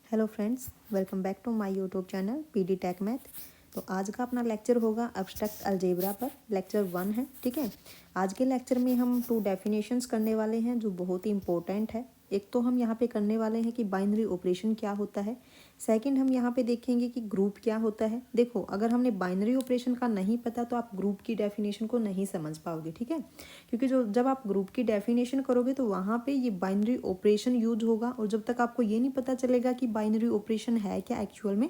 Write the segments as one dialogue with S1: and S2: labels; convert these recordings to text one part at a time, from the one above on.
S1: Hello friends, welcome back to my YouTube channel PD tech math. तो आज का अपना लेक्चर होगा एब्स्ट्रैक्ट अलजेब्रा पर। लेक्चर 1 है, ठीक है। आज के लेक्चर में हम 2 डेफिनेशंस करने वाले हैं जो बहुत ही इंपॉर्टेंट है। एक तो हम यहाँ पे करने वाले हैं कि बाइनरी ऑपरेशन क्या होता है। सेकंड हम यहाँ पे देखेंगे कि ग्रुप क्या होता है। देखो, अगर हमने बाइनरी ऑपरेशन का नहीं पता तो आप ग्रुप की डेफिनेशन को नहीं समझ पाओगे, ठीक है। क्योंकि जब आप ग्रुप की डेफिनेशन करोगे तो वहाँ पे ये बाइनरी ऑपरेशन यूज होगा, और जब तक आपको ये नहीं पता चलेगा कि बाइनरी ऑपरेशन है क्या एक्चुअल में,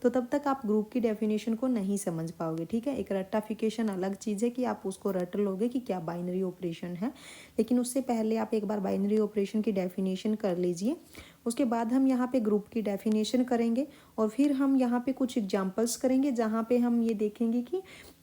S1: तो तब तक आप ग्रुप की डेफिनेशन को नहीं समझ पाओगे, ठीक है। एक रट्टाफिकेशन अलग चीज़ है कि आप उसको रट लोगे कि क्या बाइनरी ऑपरेशन है, लेकिन उससे पहले आप एक बार बाइनरी ऑपरेशन की डेफिनेशन कर लीजिए। उसके बाद हम यहाँ पे ग्रुप की डेफिनेशन करेंगे, और फिर हम यहाँ पे कुछ एग्जांपल्स करेंगे जहाँ पे हम ये देखेंगे कि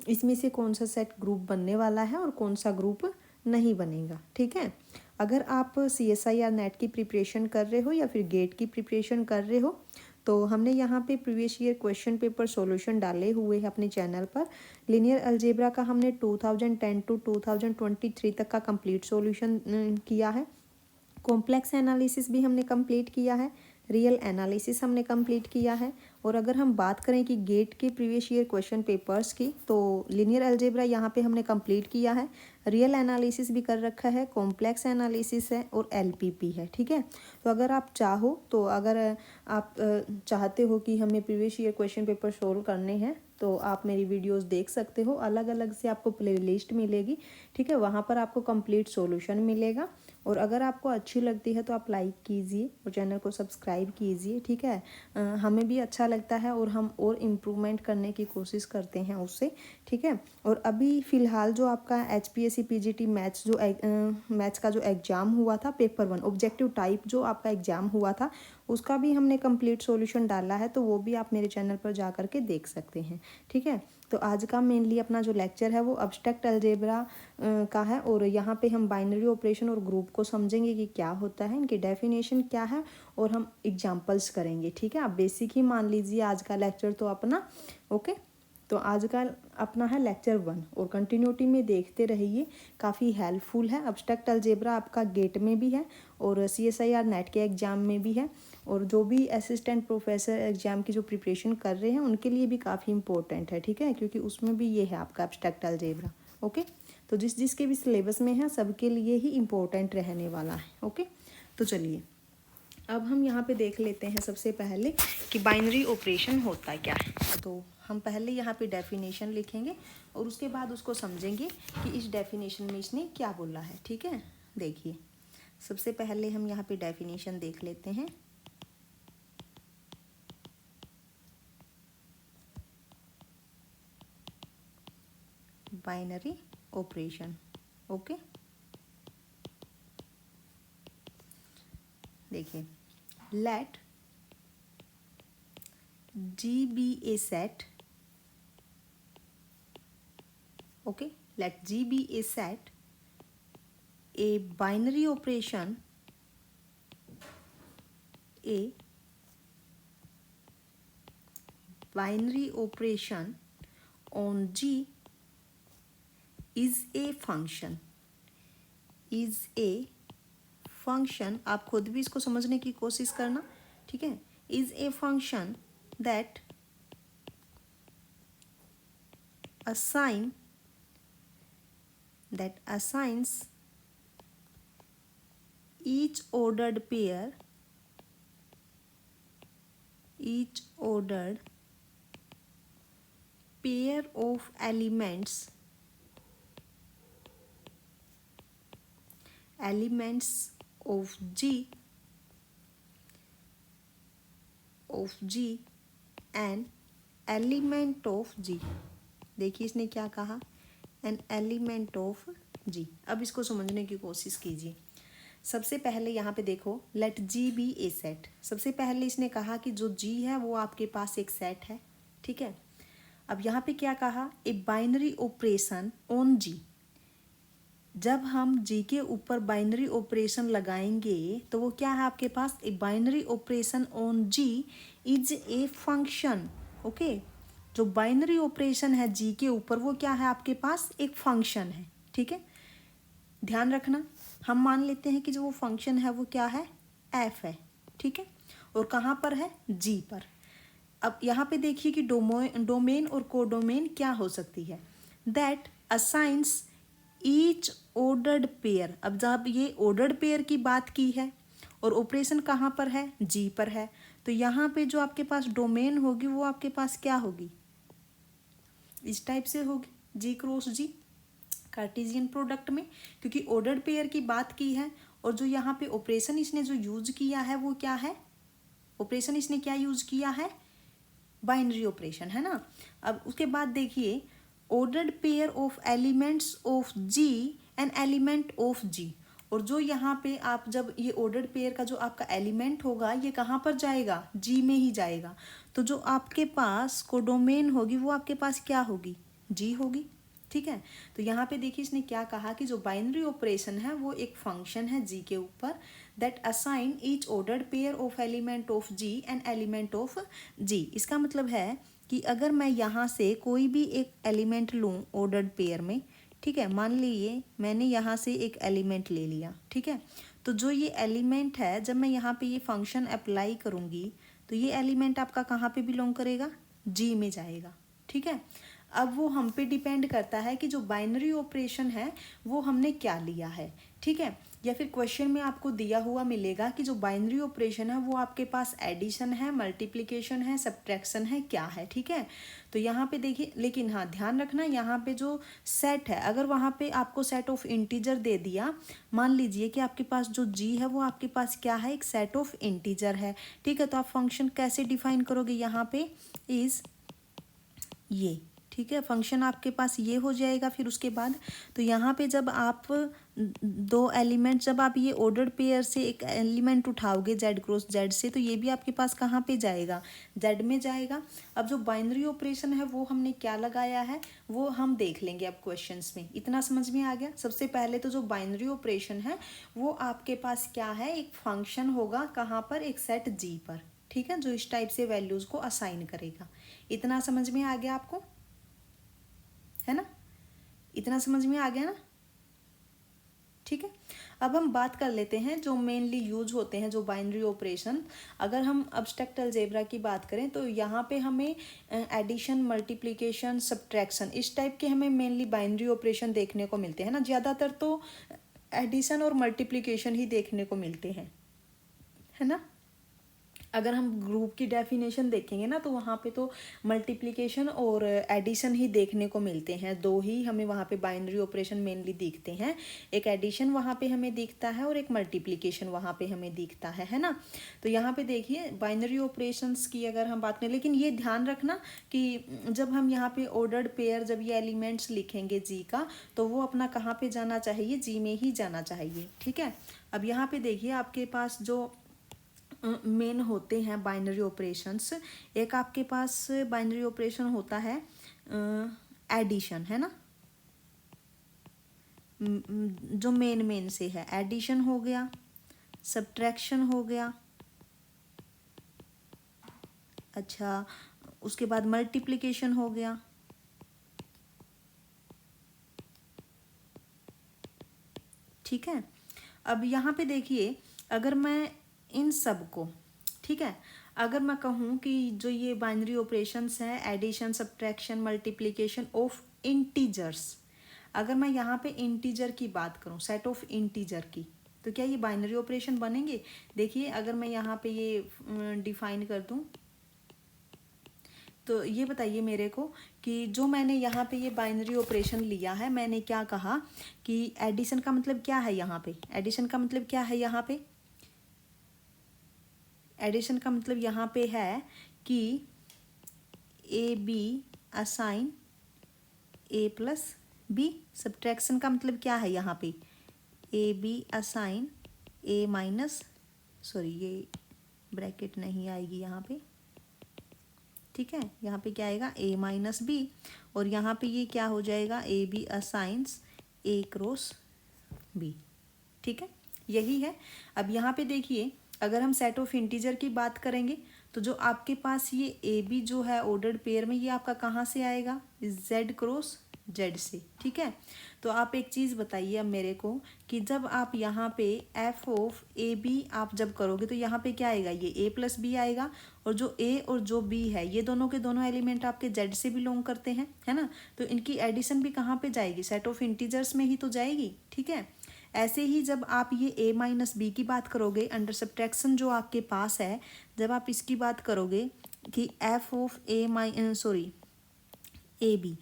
S1: इसमें से कौन सा सेट ग्रुप बनने वाला है और कौन सा ग्रुप नहीं बनेगा, ठीक है। अगर आप CSIR नेट की प्रिपरेशन कर रहे हो या फिर गेट की प्रिपरेशन कर रहे हो, तो हमने यहाँ पे previous year question paper solution डाले हुए हैं अपने चैनल पर। लीनियर अलजेब्रा का हमने 2010 टू 2023 तक का कंप्लीट सॉल्यूशन किया है। कॉम्प्लेक्स एनालिसिस भी हमने कंप्लीट किया है, रियल एनालिसिस हमने कंप्लीट किया है। और अगर हम बात करें कि गेट के प्रीवियस ईयर क्वेश्चन पेपर्स की, तो लीनियर अलजेब्रा यहाँ पे हमने कंप्लीट किया है, रियल एनालिसिस भी कर रखा है, कॉम्प्लेक्स एनालिसिस है और LPP है, ठीक है। तो अगर आप चाहो तो अगर आप चाहते हो कि हमें previous year question paper solve करने हैं, तो आप मेरी वीडियोस देख सकते हो। अलग अलग से आपको प्लेलिस्ट मिलेगी, ठीक है। वहाँ पर आपको कंप्लीट सॉल्यूशन मिलेगा। और अगर आपको अच्छी लगती है तो आप लाइक कीजिए और चैनल को सब्सक्राइब कीजिए, ठीक है। हमें भी अच्छा लगता है और हम और इम्प्रूवमेंट करने की कोशिश करते हैं उससे, ठीक है। और अभी फ़िलहाल जो आपका HPSC PGT मैथ्स जो मैथ्स का जो एग्ज़ाम हुआ था, पेपर 1 ऑब्जेक्टिव टाइप जो आपका एग्ज़ाम हुआ था, उसका भी हमने कंप्लीट सॉल्यूशन डाला है, तो वो भी आप मेरे चैनल पर जा करके देख सकते हैं, ठीक है। तो आज का मेनली अपना जो लेक्चर है वो एब्स्ट्रैक्ट अलजेब्रा का है, और यहाँ पे हम बाइनरी ऑपरेशन और ग्रुप को समझेंगे कि क्या होता है, इनकी डेफिनेशन क्या है, और हम एग्जांपल्स करेंगे, ठीक है। आप बेसिक ही मान लीजिए आज का लेक्चर तो अपना, ओके। तो आज का अपना है लेक्चर 1, और कंटिन्यूटी में देखते रहिए, काफ़ी हेल्पफुल है। एब्स्ट्रैक्ट अलजेब्रा आपका गेट में भी है और CSIR नेट के एग्ज़ाम में भी है, और जो भी असिस्टेंट प्रोफेसर एग्ज़ाम की जो प्रिपरेशन कर रहे हैं उनके लिए भी काफ़ी इंपॉर्टेंट है, ठीक है, क्योंकि उसमें भी ये है आपका एब्स्ट्रैक्ट अलजेब्रा, ओके। तो जिसके भी सिलेबस में है सबके लिए ही इम्पोर्टेंट रहने वाला है, ओके। तो चलिए अब हम यहाँ पे देख लेते हैं सबसे पहले कि बाइनरी ऑपरेशन होता क्या है। तो हम पहले यहाँ पे डेफिनेशन लिखेंगे और उसके बाद उसको समझेंगे कि इस डेफिनेशन में इसने क्या बोला है, ठीक है। देखिए, सबसे पहले हम यहाँ पे डेफिनेशन देख लेते हैं। Binary operation, okay. देखिए, late G be a set, okay, let G be a set, a binary operation, a binary operation on G is a function, is a function। आप खुद भी इसको समझने की कोशिश करना, ठीक है। is a function that assigns each ordered pair of elements of G and element of G। देखिए इसने क्या कहा, एन एलिमेंट ऑफ G। अब इसको समझने की कोशिश कीजिए। सबसे पहले यहाँ पे देखो, लेट G बी ए सेट। सबसे पहले इसने कहा कि जो G है वो आपके पास एक सेट है, ठीक है। अब यहाँ पे क्या कहा, ए बाइनरी ऑपरेशन ऑन G। जब हम G के ऊपर बाइनरी ऑपरेशन लगाएंगे तो वो क्या है आपके पास, a binary operation on G is a function, okay. जो बाइनरी ऑपरेशन है G के ऊपर वो क्या है आपके पास, एक फंक्शन है, ठीक है। ध्यान रखना, हम मान लेते हैं कि जो वो फंक्शन है वो क्या है, f है, ठीक है। और कहाँ पर है, जी पर। अब यहाँ पे देखिए कि डोमेन और कोडोमेन क्या हो सकती है, that assigns each ordered pair. अब जब ये ऑर्डर्ड पेयर की बात की है और ऑपरेशन कहाँ पर है, जी पर है, तो यहाँ पे जो आपके पास डोमेन होगी वो आपके पास क्या होगी, इस टाइप से होगी, जी क्रॉस जी कार्टेशियन प्रोडक्ट में, क्योंकि ऑर्डर्ड पेयर की बात की है। और जो यहाँ पे ऑपरेशन इसने जो यूज किया है वो क्या है, ऑपरेशन इसने क्या यूज किया है, बाइनरी ऑपरेशन, है ना। अब उसके बाद देखिए ordered pair of elements of G and element of G. और जो यहाँ पे आप जब ये ऑर्डर्ड पेयर का जो आपका एलिमेंट होगा ये कहाँ पर जाएगा, जी में ही जाएगा। तो जो आपके पास कोडोमेन होगी वो आपके पास क्या होगी, जी होगी, ठीक है। तो यहाँ पे देखिए इसने क्या कहा कि जो बाइनरी ऑपरेशन है वो एक फंक्शन है जी के ऊपर, that assign each ordered pair of element of G and element of G. इसका मतलब है कि अगर मैं यहाँ से कोई भी एक एलिमेंट लूँ ऑर्डर्ड पेयर में, ठीक है, मान लीजिए मैंने यहाँ से एक एलिमेंट ले लिया, ठीक है, तो जो ये एलिमेंट है जब मैं यहाँ पे ये फंक्शन अप्लाई करूँगी तो ये एलिमेंट आपका कहाँ पे बिलोंग करेगा, जी में जाएगा, ठीक है। अब वो हम पे डिपेंड करता है कि जो बाइनरी ऑपरेशन है वो हमने क्या लिया है, ठीक है। या फिर क्वेश्चन में आपको दिया हुआ मिलेगा कि जो बाइनरी ऑपरेशन है वो आपके पास एडिशन है, मल्टीप्लिकेशन है, सब्ट्रैक्शन है, क्या है, ठीक है। तो यहाँ पे देखिए, लेकिन हाँ ध्यान रखना यहाँ पे जो सेट है, अगर वहाँ पे आपको सेट ऑफ इंटीजर दे दिया, मान लीजिए कि आपके पास जो जी है वो आपके पास क्या है, एक सेट ऑफ इंटीजर है, ठीक है। तो आप फंक्शन कैसे डिफाइन करोगे, यहाँ पे इज ये, ठीक है, फंक्शन आपके पास ये हो जाएगा। फिर उसके बाद तो यहाँ पे जब आप दो एलिमेंट, जब आप ये ऑर्डर्ड पेयर से एक एलिमेंट उठाओगे जेड क्रॉस जेड से, तो ये भी आपके पास कहाँ पे जाएगा, जेड में जाएगा। अब जो बाइनरी ऑपरेशन है वो हमने क्या लगाया है वो हम देख लेंगे अब क्वेश्चंस में। इतना समझ में आ गया। सबसे पहले तो जो बाइनरी ऑपरेशन है वो आपके पास क्या है, एक फंक्शन होगा, कहाँ पर, एक सेट जी पर, ठीक है, जो इस टाइप से वैल्यूज को असाइन करेगा। इतना समझ में आ गया आपको, है ना, इतना समझ में आ गया ना, ठीक है। अब हम बात कर लेते हैं जो मेनली यूज होते हैं जो बाइनरी ऑपरेशन। अगर हम अब्स्ट्रैक्ट अलजेब्रा की बात करें तो यहाँ पे हमें एडिशन, मल्टीप्लिकेशन, सब्ट्रैक्शन, इस टाइप के हमें मेनली बाइनरी ऑपरेशन देखने को मिलते हैं ना। ज़्यादातर तो एडिशन और मल्टीप्लिकेशन ही देखने को मिलते हैं, है ना। अगर हम ग्रुप की डेफिनेशन देखेंगे ना तो वहाँ पे तो मल्टीप्लिकेशन और एडिशन ही देखने को मिलते हैं, दो ही हमें वहाँ पे बाइनरी ऑपरेशन मेनली दिखते हैं। एक एडिशन वहाँ पे हमें दिखता है और एक मल्टीप्लिकेशन वहाँ पे हमें दिखता है ना। तो यहाँ पे देखिए बाइनरी ऑपरेशंस की अगर हम बात करें, लेकिन ये ध्यान रखना कि जब हम यहाँ पे ऑर्डर्ड पेयर, जब ये एलिमेंट्स लिखेंगे जी का, तो वो अपना कहाँ पे जाना चाहिए, जी में ही जाना चाहिए, ठीक है। अब यहाँ पे देखिए आपके पास जो मेन होते हैं बाइनरी ऑपरेशंस, एक आपके पास बाइनरी ऑपरेशन होता है एडिशन, है ना, जो मेन से है, एडिशन हो गया, सब्ट्रैक्शन हो गया, अच्छा उसके बाद मल्टीप्लिकेशन हो गया, ठीक है। अब यहाँ पे देखिए अगर मैं इन सब को, ठीक है, अगर मैं कहूँ कि जो ये बाइनरी ऑपरेशंस हैं, addition, subtraction, multiplication of integers, अगर मैं यहाँ पे इंटीजर की बात करूँ, सेट ऑफ इंटीजर की, तो क्या ये बाइनरी ऑपरेशन बनेंगे। देखिए अगर मैं यहाँ पे ये डिफाइन कर दूँ तो ये बताइए मेरे को कि जो मैंने यहाँ पे ये बाइनरी ऑपरेशन लिया है, मैंने क्या कहा कि एडिशन का मतलब क्या है, यहाँ पे एडिशन का मतलब क्या है, यहाँ पे एडिशन का मतलब यहाँ पे है कि A B assign A plus B. Subtraction का मतलब क्या है, यहाँ पे A B assign A minus, sorry ये ब्रैकेट नहीं आएगी यहाँ पे, ठीक है, यहाँ पे क्या आएगा, ए माइनस बी, और यहाँ पे ये क्या हो जाएगा, A B assigns A cross B, ठीक है, यही है। अब यहाँ पे देखिए अगर हम सेट ऑफ इंटीजर की बात करेंगे तो जो आपके पास ये ए बी जो है ऑर्डर्ड पेयर में, ये आपका कहाँ से आएगा, जेड क्रॉस जेड से, ठीक है। तो आप एक चीज़ बताइए अब मेरे को कि जब आप यहाँ पे एफ ऑफ ए बी आप जब करोगे तो यहाँ पे क्या आएगा, ये ए प्लस बी आएगा, और जो ए और जो बी है ये दोनों के दोनों एलिमेंट आपके जेड से बिलोंग करते हैं, है ना। तो इनकी एडिशन भी कहाँ पे जाएगी, सेट ऑफ इंटीजर्स में ही तो जाएगी, ठीक है। ऐसे ही जब आप ये a माइनस बी की बात करोगे, अंडर सब्ट्रैक्शन जो आपके पास है, जब आप इसकी बात करोगे कि एफ ऑफ ए बी,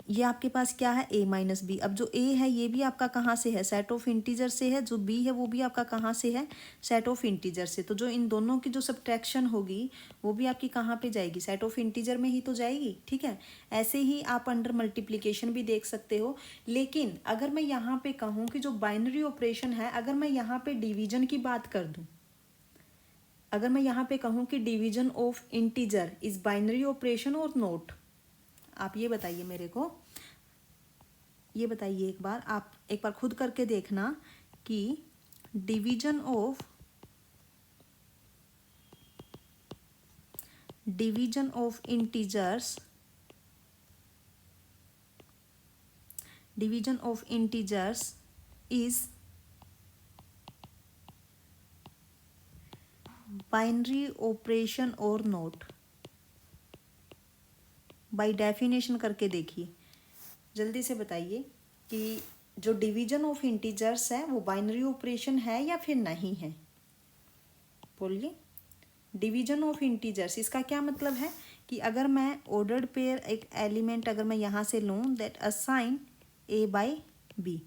S1: ये आपके पास क्या है, a माइनस बी। अब जो a है ये भी आपका कहाँ से है, सेट ऑफ इंटीजर से है, जो b है वो भी आपका कहाँ से है, सेट ऑफ इंटीजर से। तो जो इन दोनों की जो सब्ट्रैक्शन होगी वो भी आपकी कहाँ पे जाएगी, सेट ऑफ इंटीजर में ही तो जाएगी, ठीक है। ऐसे ही आप अंडर मल्टीप्लिकेशन भी देख सकते हो। लेकिन अगर मैं यहाँ पे कहूँ कि जो बाइनरी ऑपरेशन है, अगर मैं यहाँ पे डिवीजन की बात कर दूँ, अगर मैं यहाँ पे कहूँ कि division of integer is binary operation और नोट, आप ये बताइए मेरे को, ये बताइए एक बार, आप एक बार खुद करके देखना कि division of integers, division of integers is binary operation और नोट। बाय डेफिनेशन करके देखिए, जल्दी से बताइए कि जो डिवीजन ऑफ इंटीजर्स है वो बाइनरी ऑपरेशन है या फिर नहीं है, बोलिए। डिवीजन ऑफ इंटीजर्स, इसका क्या मतलब है कि अगर मैं ऑर्डर्ड पेयर एक एलिमेंट अगर मैं यहाँ से लूँ, that assign A by B,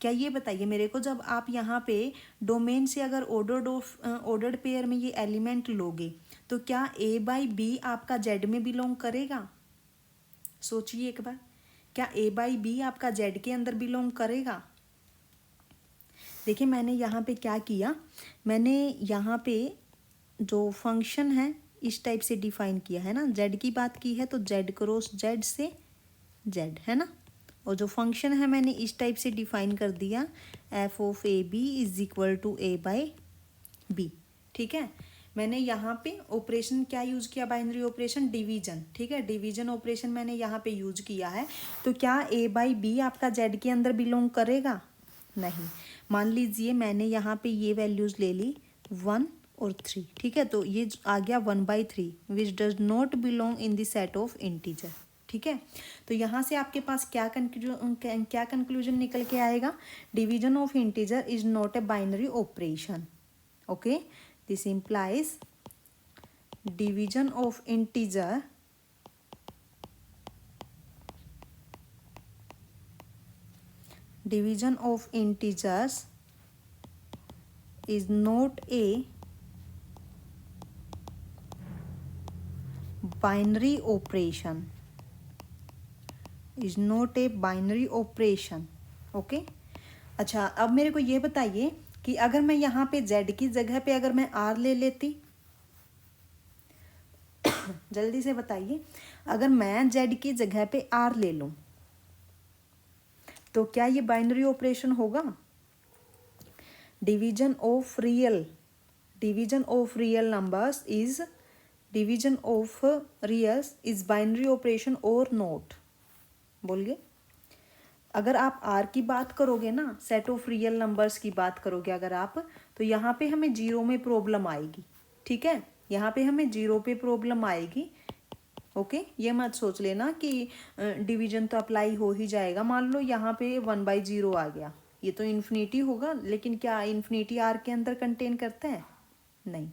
S1: क्या ये बताइए मेरे को, जब आप यहाँ पे डोमेन से अगर ऑर्डर्ड पेयर में ये एलिमेंट लोगे तो क्या ए बाई बी आपका जेड में बिलोंग करेगा, सोचिए एक बार, क्या ए बाई बी आपका जेड के अंदर बिलोंग करेगा। देखिए मैंने यहाँ पे क्या किया, मैंने यहाँ पे जो फंक्शन है इस टाइप से डिफाइन किया है ना, जेड की बात की है तो जेड क्रॉस जेड से जेड, है ना। और जो फंक्शन है मैंने इस टाइप से डिफाइन कर दिया, F of A B is equal to A by B, ठीक है। मैंने यहाँ पे ऑपरेशन क्या यूज़ किया, बाइनरी ऑपरेशन डिवीजन, ठीक है, डिवीजन ऑपरेशन मैंने यहाँ पे यूज किया है। तो क्या ए बाई बी आपका जेड के अंदर बिलोंग करेगा, नहीं। मान लीजिए मैंने यहाँ पे ये वैल्यूज़ ले ली 1 और 3, ठीक है, तो ये आ गया 1/3 which does not belong in the set of integer, ठीक है। तो यहाँ से आपके पास क्या कंक्लूजन निकल के आएगा, division of integer is not a binary operation, okay. This implies division of integer integers is not a binary operation, is not a binary operation, okay. अच्छा अब मेरे को ये बताइए कि अगर मैं यहाँ पे z की जगह पे अगर मैं r ले लेती, जल्दी से बताइए, अगर मैं z की जगह पे r ले लूँ तो क्या ये बाइनरी ऑपरेशन होगा, division of real numbers is binary operation और नॉट, बोलिए। अगर आप r की बात करोगे ना, सेट ऑफ रियल नंबर्स की बात करोगे अगर आप, तो यहाँ पे हमें जीरो में प्रॉब्लम आएगी, ठीक है, यहाँ पे हमें जीरो पे प्रॉब्लम आएगी, ओके। ये मत सोच लेना कि डिवीजन तो अप्लाई हो ही जाएगा, मान लो यहाँ पे 1/0 आ गया, ये तो इन्फिनिटी होगा, लेकिन क्या इन्फिनिटी r के अंदर कंटेन करता है, नहीं,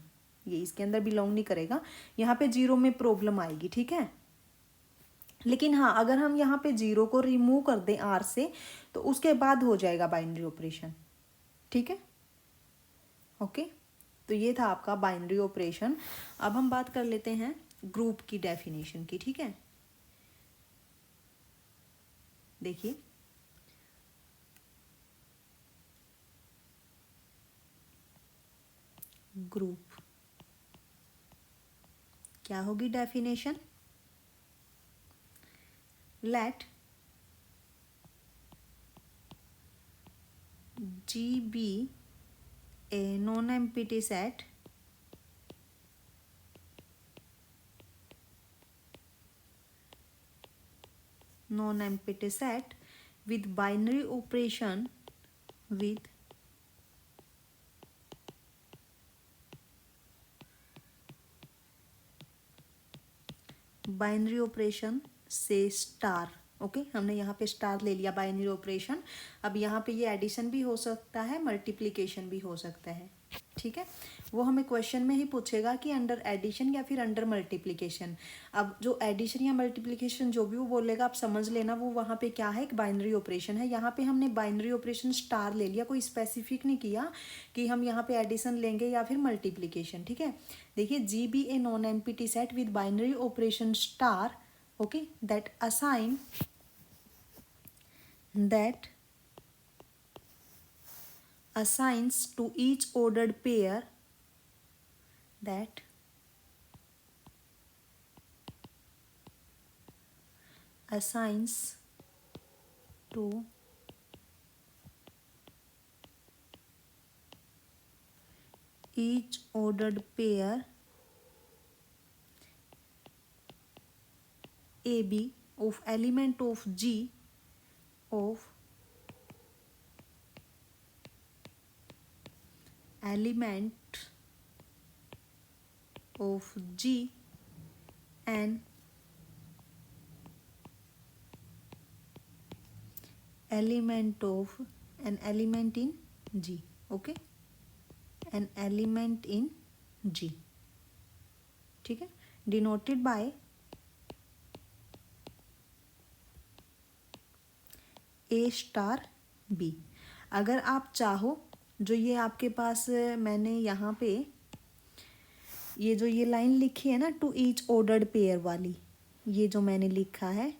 S1: ये इसके अंदर बिलोंग नहीं करेगा, यहाँ पे जीरो में प्रॉब्लम आएगी, ठीक है। लेकिन हाँ अगर हम यहाँ पे जीरो को रिमूव कर दें r से तो उसके बाद हो जाएगा बाइनरी ऑपरेशन, ठीक है, ओके। तो ये था आपका बाइनरी ऑपरेशन। अब हम बात कर लेते हैं ग्रुप की डेफिनेशन की, ठीक है। देखिए ग्रुप क्या होगी definition, let G be a non-empty set non-empty set with binary operation with binary operation से स्टार। ओके हमने यहाँ पे स्टार ले लिया बाइनरी ऑपरेशन। अब यहाँ पे ये एडिशन भी हो सकता है, मल्टीप्लिकेशन भी हो सकता है, ठीक है। वो हमें क्वेश्चन में ही पूछेगा कि अंडर एडिशन या फिर अंडर मल्टीप्लिकेशन। अब जो एडिशन या मल्टीप्लिकेशन जो भी वो बोलेगा आप समझ लेना, वो वहाँ पे क्या है, एक बाइनरी ऑपरेशन है। यहाँ पे हमने बाइनरी ऑपरेशन स्टार ले लिया, कोई स्पेसिफिक नहीं किया कि हम यहाँ पे एडिशन लेंगे या फिर मल्टीप्लिकेशन, ठीक है। देखिए G be a non empty set with binary operation star, okay, that assigns to each ordered pair that assigns to each ordered pair AB of element of G of element of G and element of an element in G, okay, an element in G, ठीक है, denoted by A star B। अगर आप चाहो, जो ये आपके पास मैंने यहाँ पे ये जो ये लाइन लिखी है ना, टू ईच ऑर्डर्ड पेयर वाली, ये जो मैंने लिखा है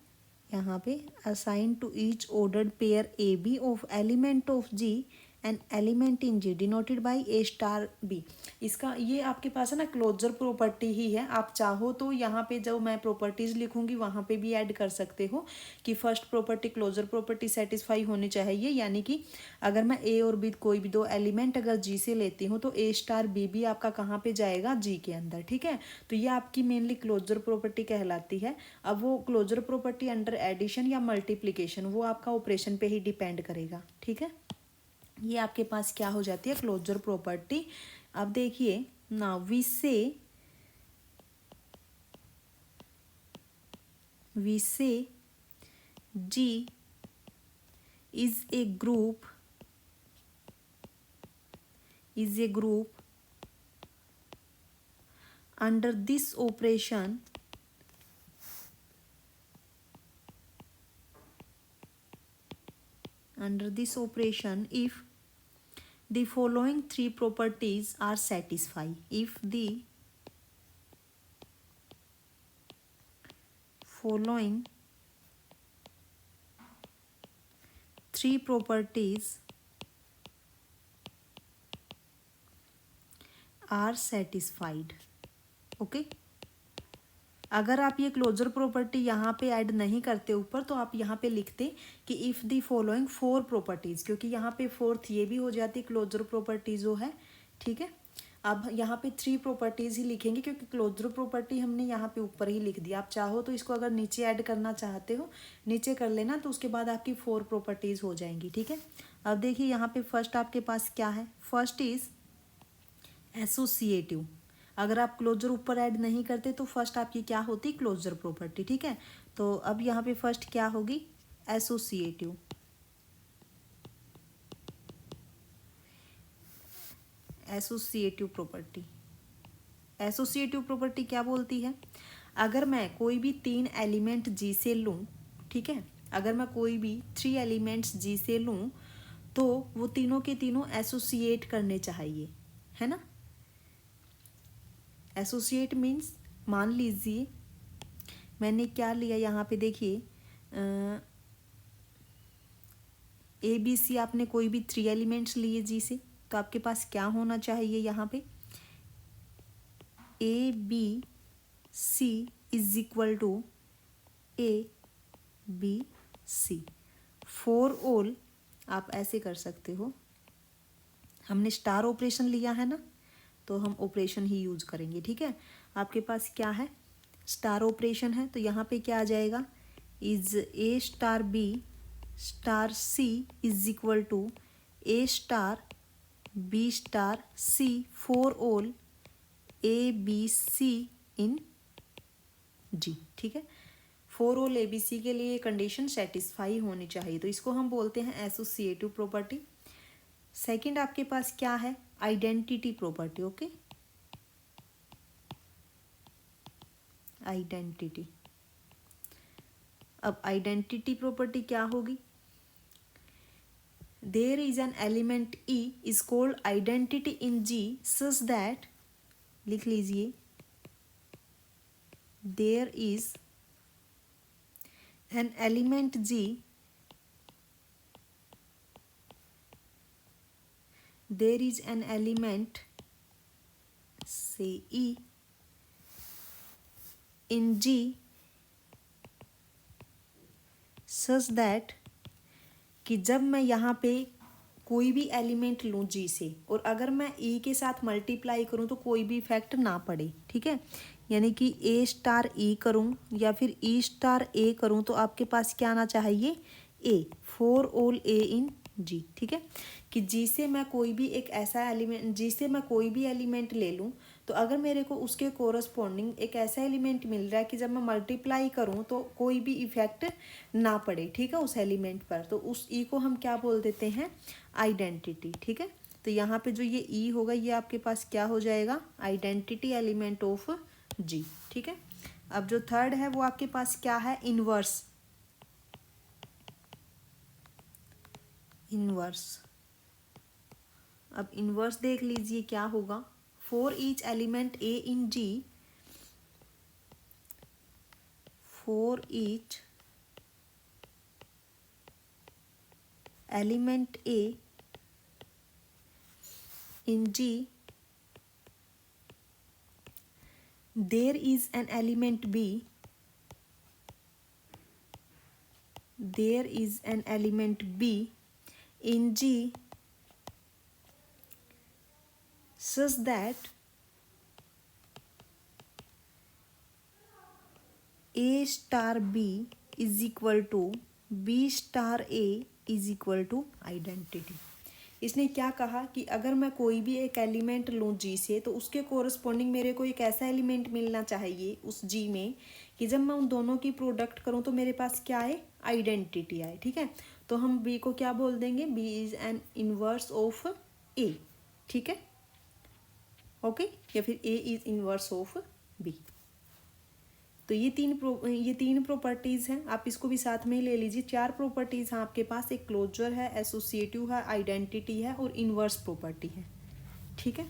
S1: यहाँ पे, assign to each ordered pair A B of element of G and element in G denoted by A star B. इसका ये आपके पास है ना क्लोजर प्रॉपर्टी ही है। आप चाहो तो यहाँ पे जो मैं प्रॉपर्टीज लिखूंगी वहाँ पे भी ऐड कर सकते हो कि first property closure property satisfy होनी चाहिए, यानी कि अगर मैं ए और बी कोई भी दो एलिमेंट अगर जी से लेती हूँ तो ए स्टार बी भी आपका कहाँ पे जाएगा, जी के अंदर, ठीक है। तो ये आपकी मेनली क्लोजर प्रॉपर्टी कहलाती है। अब वो क्लोजर प्रॉपर्टी अंडर एडिशन या मल्टीप्लीकेशन वो आपका ऑपरेशन पे ही डिपेंड करेगा, ठीक है। ये आपके पास क्या हो जाती है, क्लोजर प्रॉपर्टी। अब देखिए now we say G is a group under this operation if the following three properties are satisfied. If the following three properties are satisfied, okay. अगर आप ये क्लोजर प्रॉपर्टी यहाँ पे ऐड नहीं करते ऊपर, तो आप यहाँ पे लिखते कि if the following four properties, क्योंकि यहाँ पे फोर्थ ये भी हो जाती क्लोजर प्रॉपर्टी जो है, ठीक है। अब यहाँ पे थ्री प्रॉपर्टीज़ ही लिखेंगे क्योंकि क्लोजर प्रॉपर्टी हमने यहाँ पे ऊपर ही लिख दिया। आप चाहो तो इसको अगर नीचे ऐड करना चाहते हो नीचे कर लेना, तो उसके बाद आपकी फोर प्रॉपर्टीज़ हो जाएंगी, ठीक है। अब देखिए यहाँ पे फर्स्ट आपके पास क्या है, फर्स्ट इज़ एसोसिएटिव। अगर आप क्लोजर ऊपर ऐड नहीं करते तो फर्स्ट आपकी क्या होती, क्लोजर प्रॉपर्टी, ठीक है। तो अब यहाँ पे फर्स्ट क्या होगी, एसोसिएटिव। एसोसिएटिव प्रॉपर्टी क्या बोलती है, अगर मैं कोई भी तीन एलिमेंट जी से लूँ, ठीक है, अगर मैं कोई भी थ्री एलिमेंट्स जी से लूँ तो वो तीनों के तीनों एसोसिएट करने चाहिए, है ना। एसोसिएट मीन्स, मान लीजिए मैंने क्या लिया यहाँ पे, देखिए ए बी सी आपने कोई भी थ्री एलिमेंट्स लिए जी से, तो आपके पास क्या होना चाहिए यहाँ पे, A B C is equal to A B C for all. आप ऐसे कर सकते हो, हमने स्टार ऑपरेशन लिया है ना, तो हम ऑपरेशन ही यूज करेंगे, ठीक है। आपके पास क्या है, स्टार ऑपरेशन है, तो यहाँ पे क्या आ जाएगा, is a star b star c is equal to a star b star c for all A B c in G. ठीक है, for all A B c के लिए कंडीशन सेटिस्फाई होनी चाहिए, तो इसको हम बोलते हैं एसोसिएटिव प्रॉपर्टी। सेकंड आपके पास क्या है, आइडेंटिटी प्रॉपर्टी। Okay, identity. अब आइडेंटिटी प्रॉपर्टी क्या होगी, there is an element E is called identity in G such that, लिख लीजिए, there is an element G, there is an element say E in G such that, कि जब मैं यहाँ पे कोई भी एलिमेंट लूँ जी से और अगर मैं ई के साथ मल्टीप्लाई करूँ तो कोई भी इफेक्ट ना पड़े। ठीक है, यानी कि ए स्टार ई करूँ या फिर ई स्टार ए करूँ तो आपके पास क्या आना चाहिए, ए, for all A in G. ठीक है, कि जी से मैं कोई भी एक ऐसा एलिमेंट, जी से मैं कोई भी एलिमेंट ले लूँ तो अगर मेरे को उसके कोरस्पॉन्डिंग एक ऐसा एलिमेंट मिल रहा है कि जब मैं मल्टीप्लाई करूँ तो कोई भी इफेक्ट ना पड़े, ठीक है, उस एलिमेंट पर, तो उस ई को हम क्या बोल देते हैं, आइडेंटिटी। ठीक है, तो यहाँ पे जो ये ई होगा ये आपके पास क्या हो जाएगा, आइडेंटिटी एलिमेंट ऑफ जी। ठीक है, अब जो थर्ड है वो आपके पास क्या है, इनवर्स। इनवर्स, अब इनवर्स देख लीजिए क्या होगा, for each element A in G, for each element A in G there is an element b, there is an element b in g such that a star b is equal to b star a is equal to identity। इसने क्या कहा कि अगर मैं कोई भी एक element लूँ जी से तो उसके कोरस्पॉन्डिंग मेरे को एक ऐसा एलिमेंट मिलना चाहिए उस जी में कि जब मैं उन दोनों की प्रोडक्ट करूँ तो मेरे पास क्या आए, आइडेंटिटी आए। ठीक है, तो हम बी को क्या बोल देंगे, b is an inverse of a. ठीक है, ओके, या फिर a is inverse of b. तो ये तीन प्रॉपर्टीज़ हैं, आप इसको भी साथ में ही ले लीजिए। चार प्रॉपर्टीज़ हैं आपके पास, एक क्लोजर है, एसोसिएटिव है, आइडेंटिटी है और इनवर्स प्रॉपर्टी है। ठीक है,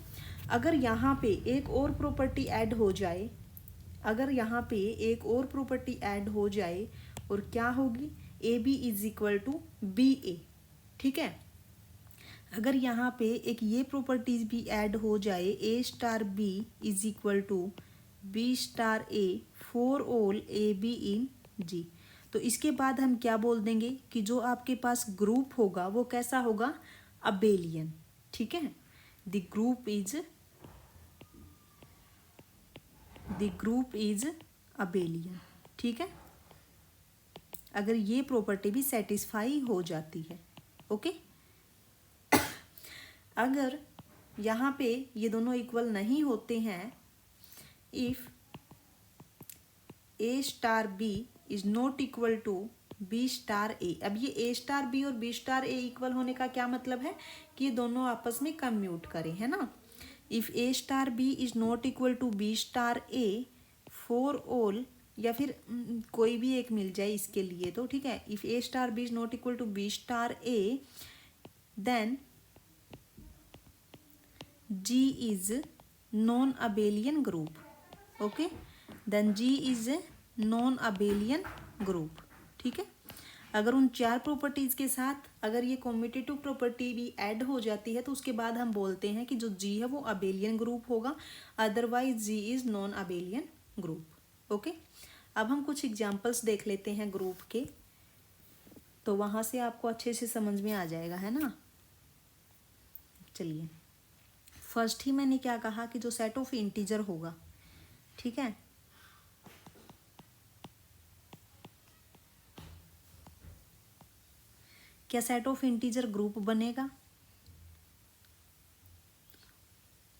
S1: अगर यहाँ पे एक और प्रॉपर्टी ऐड हो जाए, अगर यहाँ पे एक और प्रॉपर्टी ऐड हो जाए और क्या होगी, A B is equal to B A. ठीक है, अगर यहाँ पे एक ये प्रॉपर्टीज भी ऐड हो जाए, A star B is equal to B star A for all A B in G, तो इसके बाद हम क्या बोल देंगे कि जो आपके पास ग्रुप होगा वो कैसा होगा, अबेलियन। ठीक है, द ग्रुप इज अबेलियन। ठीक है, अगर ये प्रॉपर्टी भी सेटिस्फाई हो जाती है। ओके, अगर यहाँ पे ये दोनों इक्वल नहीं होते हैं, if A star B is not equal to B star A. अब ये ए स्टार बी और बी स्टार ए इक्वल होने का क्या मतलब है कि ये दोनों आपस में कम्यूट करें, है ना। If A star B is not equal to B star A for all, या फिर कोई भी एक मिल जाए इसके लिए तो ठीक है, if A star B is not equal to B star A then G is non abelian group. Okay, then G is a non abelian group. ठीक है, अगर उन चार प्रॉपर्टीज के साथ अगर ये कॉम्यूटेटिव प्रॉपर्टी भी ऐड हो जाती है तो उसके बाद हम बोलते हैं कि जो जी है वो अबेलियन ग्रुप होगा, otherwise G is non abelian group. Okay, अब हम कुछ एग्जांपल्स देख लेते हैं ग्रुप के, तो वहाँ से आपको अच्छे से समझ में आ जाएगा, है ना। चलिए, फर्स्ट ही मैंने क्या कहा कि जो सेट ऑफ इंटीजर होगा, ठीक है, क्या सेट ऑफ इंटीजर ग्रुप बनेगा?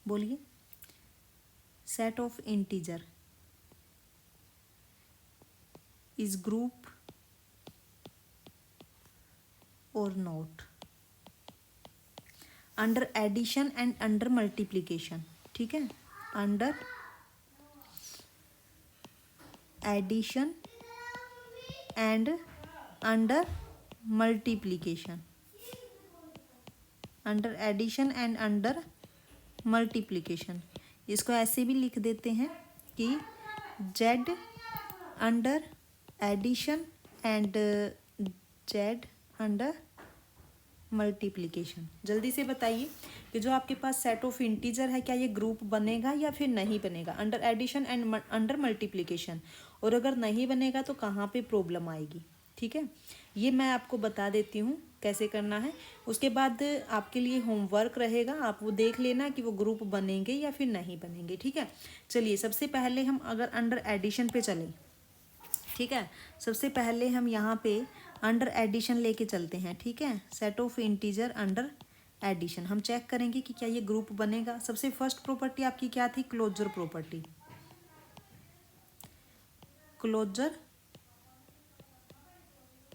S1: बोलिए, set of integer is group और not under addition and under multiplication, ठीक है, under addition and under multiplication, under addition and under multiplication. इसको ऐसे भी लिख देते हैं कि Z under addition and Z under multiplication. जल्दी से बताइए कि जो आपके पास सेट ऑफ इंटीजर है क्या ये ग्रुप बनेगा या फिर नहीं बनेगा under addition and under multiplication, और अगर नहीं बनेगा तो कहाँ पे प्रॉब्लम आएगी, ठीक है। ये मैं आपको बता देती हूँ कैसे करना है। उसके बाद आपके लिए होमवर्क रहेगा, आप वो देख लेना कि वो ग्रुप बनेंगे या फिर नहीं बनेंगे, ठीक है। चलिए सबसे पहले हम अगर अंडर एडिशन पे चलें, ठीक है, सबसे पहले हम यहाँ पे अंडर एडिशन लेके चलते हैं, ठीक है। Set of integer under addition हम चेक करेंगे कि क्या ये ग्रुप बनेगा। सबसे फर्स्ट प्रॉपर्टी आपकी क्या थी? Closure property, closure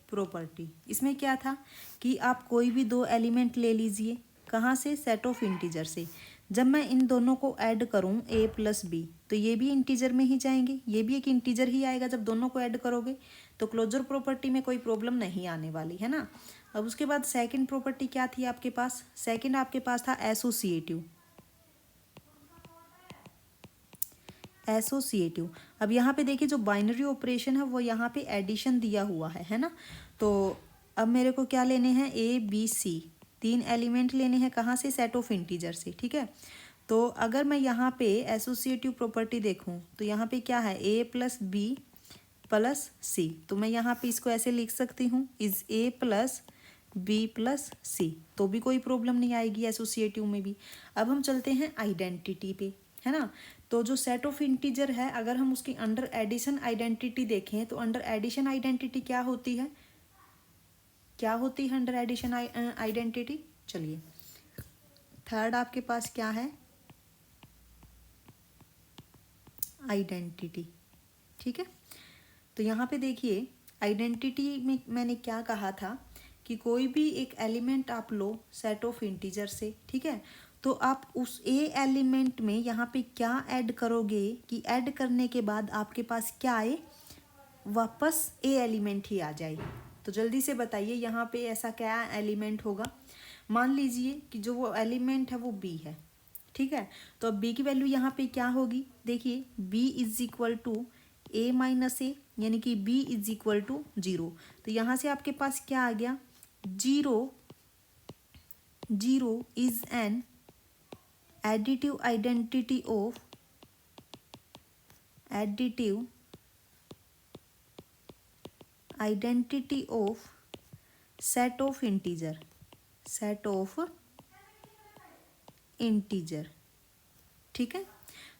S1: property. इसमें क्या था कि आप कोई भी दो एलिमेंट ले लीजिए, कहाँ से? सेट ऑफ इंटीजर से। जब मैं इन दोनों को ऐड करूँ a प्लस बी, तो ये भी इंटीजर में ही जाएंगे, ये भी एक इंटीजर ही आएगा जब दोनों को ऐड करोगे, तो क्लोजर प्रॉपर्टी में कोई प्रॉब्लम नहीं आने वाली है ना। अब उसके बाद सेकंड प्रॉपर्टी क्या थी आपके पास? सेकंड आपके पास था एसोसिएटिव, एसोसिएटिव। अब यहाँ पे देखिए जो बाइनरी ऑपरेशन है वो यहाँ पे एडिशन दिया हुआ है ना। तो अब मेरे को क्या लेने हैं? ए बी सी, तीन एलिमेंट लेने हैं, कहाँ से? सेट ऑफ इंटीजर से, ठीक है। तो अगर मैं यहाँ पे एसोसिएटिव प्रॉपर्टी देखूँ तो यहाँ पे क्या है? A plus B plus C. तो मैं यहाँ पे इसको ऐसे लिख सकती हूँ, is A plus B plus C, तो भी कोई प्रॉब्लम नहीं आएगी एसोसिएटिव में भी। अब हम चलते हैं आइडेंटिटी पे, है ना। तो जो सेट ऑफ इंटीजर है अगर हम उसकी अंडर एडिशन आइडेंटिटी देखें तो अंडर एडिशन आइडेंटिटी क्या होती है? क्या होती है अंडर एडिशन आइडेंटिटी? चलिए थर्ड आपके पास क्या है? आइडेंटिटी, ठीक है। तो यहाँ पे देखिए आइडेंटिटी में मैंने क्या कहा था कि कोई भी एक एलिमेंट आप लो सेट ऑफ इंटीजर से, ठीक है, तो आप उस ए एलिमेंट में यहाँ पे क्या ऐड करोगे कि ऐड करने के बाद आपके पास क्या आए? वापस ए एलिमेंट ही आ जाए। तो जल्दी से बताइए यहाँ पे ऐसा क्या एलिमेंट होगा? मान लीजिए कि जो वो एलिमेंट है वो बी है, ठीक है। तो अब बी की वैल्यू यहाँ पे क्या होगी? देखिए B is equal to A minus A, यानी कि बी इज इक्वल टू 0। तो यहाँ से आपके पास क्या आ गया? 0 0 is an additive identity of additive identity of set of integer, set of integer, ठीक है।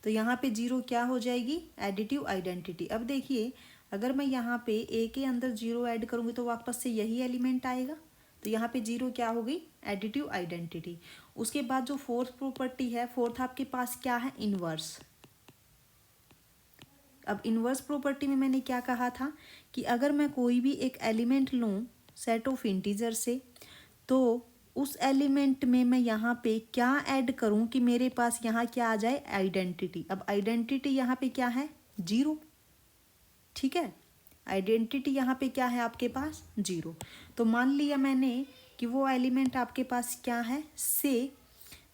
S1: तो यहाँ पे 0 क्या हो जाएगी? Additive identity. अब देखिए अगर मैं यहाँ पे ए के अंदर 0 ऐड करूँगी तो वापस से यही एलिमेंट आएगा, तो यहाँ पे 0 क्या हो गई? Additive identity. उसके बाद जो फोर्थ प्रॉपर्टी है, फोर्थ आपके पास क्या है? इनवर्स। अब इनवर्स प्रॉपर्टी में मैंने क्या कहा था कि अगर मैं कोई भी एक एलिमेंट लूँ सेट ऑफ इंटीजर से, तो उस एलिमेंट में मैं यहाँ पे क्या ऐड करूँ कि मेरे पास यहाँ क्या आ जाए? आइडेंटिटी। अब आइडेंटिटी यहाँ पे क्या है? 0, ठीक है। आइडेंटिटी यहाँ पे क्या है आपके पास? 0। तो मान लिया मैंने कि वो एलिमेंट आपके पास क्या है? से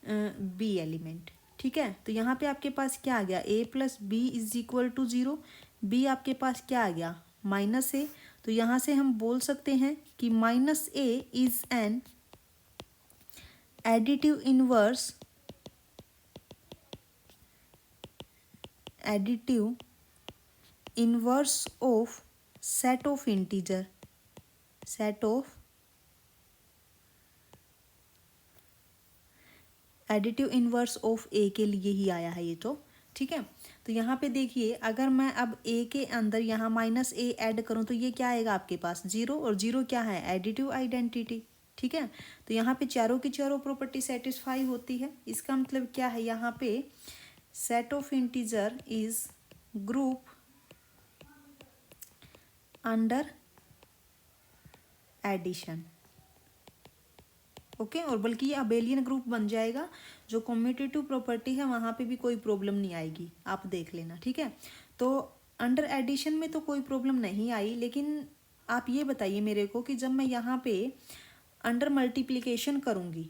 S1: बी एलिमेंट, ठीक है। तो यहाँ पे आपके पास क्या आ गया? A plus B is equal to 0। B आपके पास क्या आ गया? Minus A. तो यहाँ से हम बोल सकते हैं कि minus A is an additive inverse, additive inverse of set of integer, set of additive inverse of A के लिए ही आया है ये तो, ठीक है। तो यहाँ पे देखिए अगर मैं अब ए के अंदर यहाँ माइनस ए ऐड करूँ तो ये क्या आएगा आपके पास? 0, और 0 क्या है? एडिटिव आइडेंटिटी, ठीक है। तो यहाँ पे चारों की चारों प्रॉपर्टी सेटिस्फाई होती है। इसका मतलब क्या है, यहाँ पे set of integer is group under addition. Okay, और बल्कि ये अबेलियन ग्रुप बन जाएगा। जो कम्यूटेटिव प्रॉपर्टी है वहाँ पे भी कोई प्रॉब्लम नहीं आएगी, आप देख लेना, ठीक है। तो अंडर एडिशन में तो कोई प्रॉब्लम नहीं आई, लेकिन आप ये बताइए मेरे को कि जब मैं यहाँ पे अंडर मल्टीप्लिकेशन करूँगी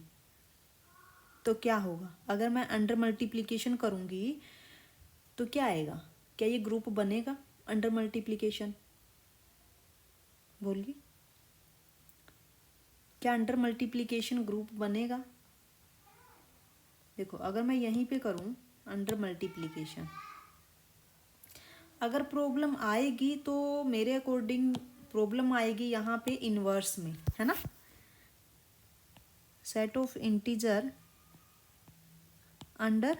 S1: तो क्या होगा। अगर मैं अंडर मल्टीप्लिकेशन करूँगी तो क्या आएगा, क्या ये ग्रुप बनेगा अंडर मल्टीप्लिकेशन, बोलिए, क्या अंडर मल्टीप्लिकेशन ग्रुप बनेगा। देखो अगर मैं यहीं पे करूं अंडर मल्टीप्लिकेशन, अगर प्रॉब्लम आएगी तो मेरे अकॉर्डिंग प्रॉब्लम आएगी यहाँ पे इनवर्स में, है ना। Set of integer under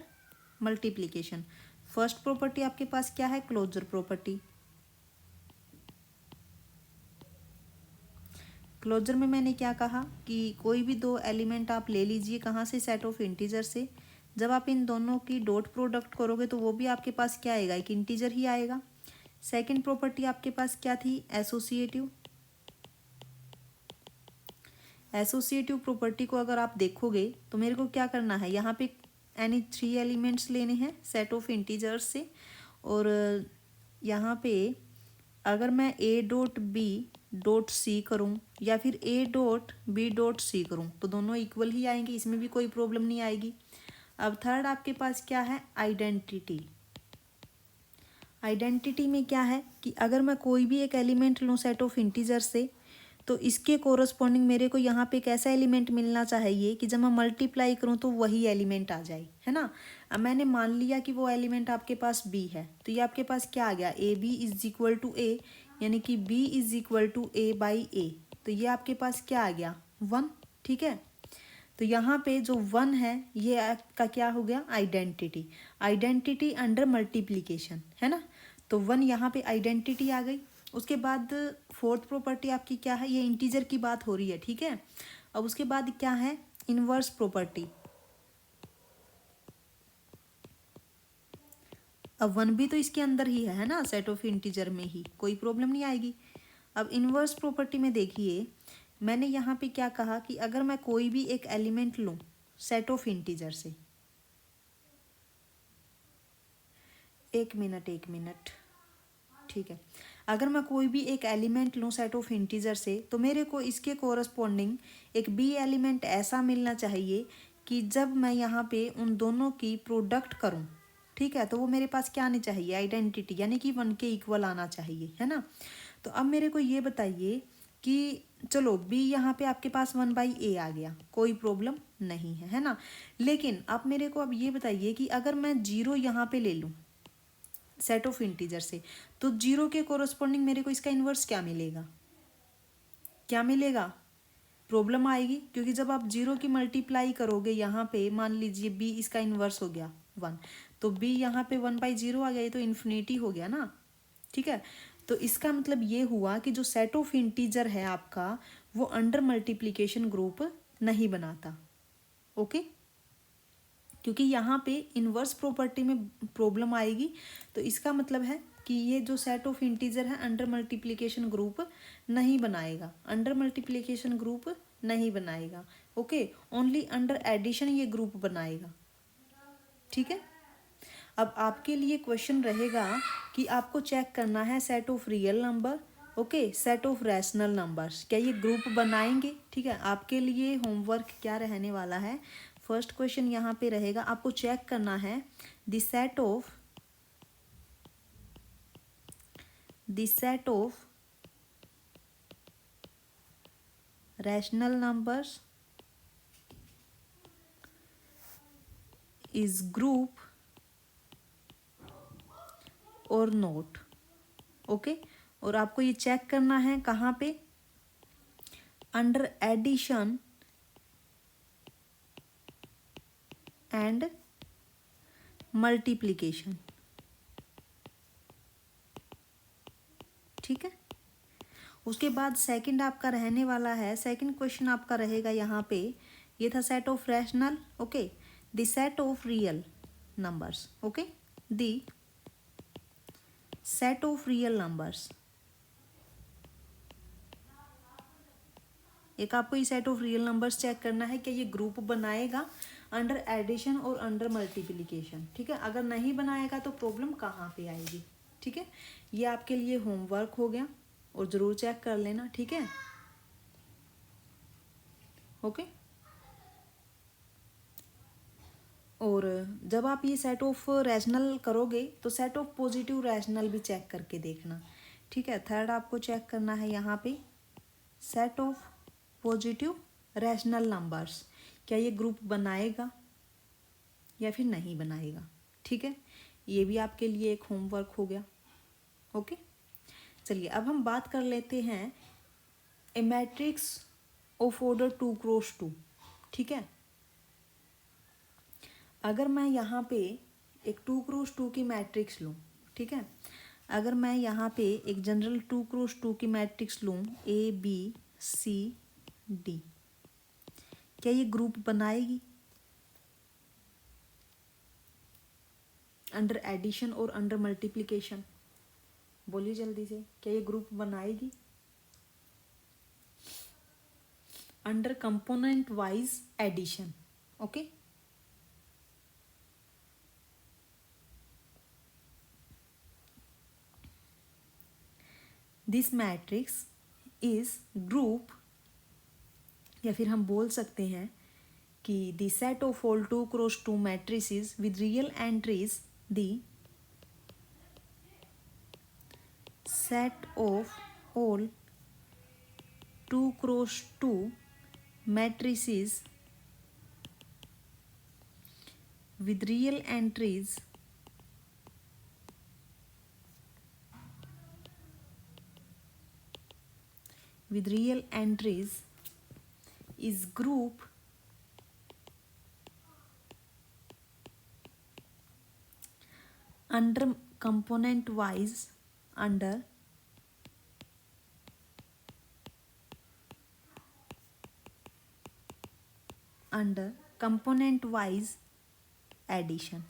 S1: multiplication, first property आपके पास क्या है, क्लोजर प्रॉपर्टी। क्लोजर में मैंने क्या कहा कि कोई भी दो एलिमेंट आप ले लीजिए, कहाँ से, सेट ऑफ इंटीजर से। जब आप इन दोनों की डॉट प्रोडक्ट करोगे तो वो भी आपके पास क्या आएगा, एक इंटीजर ही आएगा। सेकंड प्रॉपर्टी आपके पास क्या थी, एसोसिएटिव। एसोसिएटिव प्रॉपर्टी को अगर आप देखोगे तो मेरे को क्या करना है, यहाँ पे एनी 3 एलिमेंट्स लेने हैं सेट ऑफ इंटीजर्स से, और यहाँ पे अगर मैं A dot B dot C करूँ या फिर A dot B dot C करूँ तो दोनों इक्वल ही आएंगे, इसमें भी कोई प्रॉब्लम नहीं आएगी। अब थर्ड आपके पास क्या है, आइडेंटिटी। आइडेंटिटी में क्या है कि अगर मैं कोई भी एक एलिमेंट लूँ सेट ऑफ इंटीजर से तो इसके कोरस्पॉन्डिंग मेरे को यहाँ पे एक ऐसा एलिमेंट मिलना चाहिए कि जब मैं मल्टीप्लाई करूँ तो वही एलिमेंट आ जाए, है ना। अब मैंने मान लिया कि वो एलिमेंट आपके पास बी है, तो ये आपके पास क्या आ गया, A B is equal to A, यानी कि B is equal to A by A. तो ये आपके पास क्या आ गया, 1, ठीक है। तो यहाँ पे जो 1 है ये आपका क्या हो गया, आइडेंटिटी। आइडेंटिटी अंडर मल्टीप्लीकेशन, है ना। तो 1 यहाँ पे आइडेंटिटी आ गई। उसके बाद फोर्थ प्रॉपर्टी आपकी क्या है, ये इंटीजर की बात हो रही है, ठीक है। अब उसके बाद क्या है, इनवर्स प्रॉपर्टी। अब 1 भी तो इसके अंदर ही है ना, सेट ऑफ इंटीजर में ही, कोई प्रॉब्लम नहीं आएगी। अब इनवर्स प्रॉपर्टी में देखिए मैंने यहाँ पे क्या कहा कि अगर मैं कोई भी एक एलिमेंट लूँ सेट ऑफ इंटीजर से, एक मिनट, ठीक है। अगर मैं कोई भी एक एलिमेंट लूँ सेट ऑफ इंटीजर से तो मेरे को इसके कोरस्पॉन्डिंग एक बी एलिमेंट ऐसा मिलना चाहिए कि जब मैं यहाँ पे उन दोनों की प्रोडक्ट करूँ, ठीक है, तो वो मेरे पास क्या आनी चाहिए, आइडेंटिटी, यानी कि 1 के इक्वल आना चाहिए, है ना। तो अब मेरे को ये बताइए कि चलो बी यहाँ पे आपके पास 1/a आ गया, कोई प्रॉब्लम नहीं है, है ना। लेकिन आप मेरे को अब ये बताइए कि अगर मैं 0 यहाँ पे ले लूँ सेट ऑफ इंटीजर से तो 0 के कोरस्पॉन्डिंग मेरे को इसका इन्वर्स क्या मिलेगा, क्या मिलेगा, प्रॉब्लम आएगी। क्योंकि जब आप 0 की मल्टीप्लाई करोगे यहाँ पे, मान लीजिए b इसका इन्वर्स हो गया 1, तो b यहाँ पे 1/0 आ गया, ये तो इन्फिनिटी हो गया ना, ठीक है। तो इसका मतलब ये हुआ कि जो सेट ऑफ इंटीजर है आपका वो अंडर मल्टीप्लिकेशन ग्रुप नहीं बनाता, ओके। क्योंकि यहाँ पे इनवर्स प्रॉपर्टी में प्रॉब्लम आएगी, तो इसका मतलब है कि ये जो सेट ऑफ इंटीजर है अंडर मल्टीप्लिकेशन ग्रुप नहीं बनाएगा, अंडर मल्टीप्लिकेशन ग्रुप नहीं बनाएगा, ओके। ओनली अंडर एडिशन ये ग्रुप बनाएगा, ठीक है। अब आपके लिए क्वेश्चन रहेगा कि आपको चेक करना है set of real number, okay, set of rational numbers, क्या ये ग्रुप बनाएंगे, ठीक है। आपके लिए होमवर्क क्या रहने वाला है, फर्स्ट क्वेश्चन यहाँ पे रहेगा, आपको चेक करना है the set of rational numbers is group और नोट, ओके। और आपको ये चेक करना है कहाँ पे, अंडर एडिशन एंड मल्टीप्लिकेशन, ठीक है। उसके बाद सेकंड आपका रहने वाला है, सेकंड क्वेश्चन आपका रहेगा यहाँ पे, ये था set of rational, okay, the set of real numbers, okay, the set of real numbers. एक आपको ये set of real numbers check करना है कि ये ग्रुप बनाएगा अंडर एडिशन और अंडर मल्टीप्लिकेशन, ठीक है। अगर नहीं बनाएगा तो प्रॉब्लम कहाँ पे आएगी, ठीक है। ये आपके लिए होमवर्क हो गया और ज़रूर चेक कर लेना, ठीक है, ओके। और जब आप ये सेट ऑफ रैशनल करोगे तो सेट ऑफ पॉजिटिव रैशनल भी चेक करके देखना, ठीक है। थर्ड आपको चेक करना है यहाँ पे set of positive rational numbers, क्या ये ग्रुप बनाएगा या फिर नहीं बनाएगा, ठीक है। ये भी आपके लिए एक होमवर्क हो गया, ओके। चलिए अब हम बात कर लेते हैं ए मैट्रिक्स ऑफ ऑर्डर 2x2, ठीक है। अगर मैं यहाँ पे एक 2x2 की मैट्रिक्स लूँ, ठीक है, अगर मैं यहाँ पे एक जनरल 2x2 की मैट्रिक्स लूँ ABCD, क्या ये ग्रुप बनाएगी अंडर एडिशन और अंडर मल्टीप्लिकेशन? बोलिए जल्दी से, क्या ये ग्रुप बनाएगी under component wise addition, okay. This matrix is group, या फिर हम बोल सकते हैं कि the set of all 2x2 matrices with real entries, the set of all 2x2 matrices with real entries is group under component wise under component wise addition.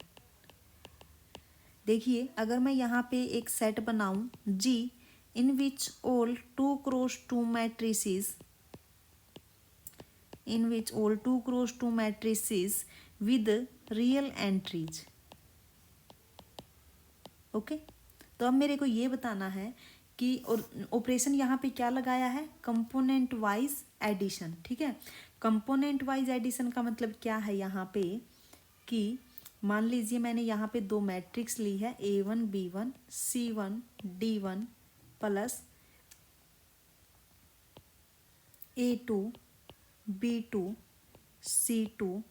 S1: देखिए अगर मैं यहाँ पे एक सेट बनाऊँ G in which all 2x2 matrices with real entries, okay. तो अब मेरे को ये बताना है कि और ऑपरेशन यहाँ पे क्या लगाया है, कंपोनेंट वाइज एडिशन, ठीक है। कंपोनेंट वाइज एडिशन का मतलब क्या है यहाँ पे कि मान लीजिए मैंने यहाँ पे दो मैट्रिक्स ली है A1 B1 C1 D1 plus A2 B2 C2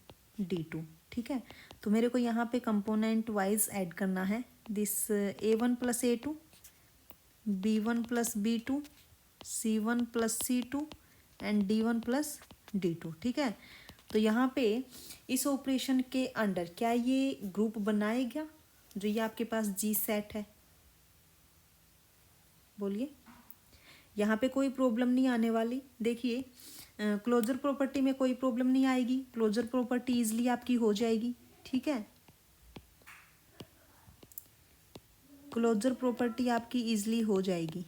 S1: D2, ठीक है। तो मेरे को यहाँ पे कंपोनेंट वाइज ऐड करना है this A1 plus A2 B1 plus B2 C1 plus C2 and D1 plus D2, ठीक है। तो यहाँ पे इस ऑपरेशन के अंडर क्या ये ग्रुप बनाएगा जो ये आपके पास G सेट है? बोलिए, यहाँ पे कोई प्रॉब्लम नहीं आने वाली। देखिए क्लोजर प्रॉपर्टी में कोई प्रॉब्लम नहीं आएगी, क्लोजर प्रॉपर्टी इजली आपकी हो जाएगी, ठीक है। क्लोजर प्रॉपर्टी आपकी इजली हो जाएगी,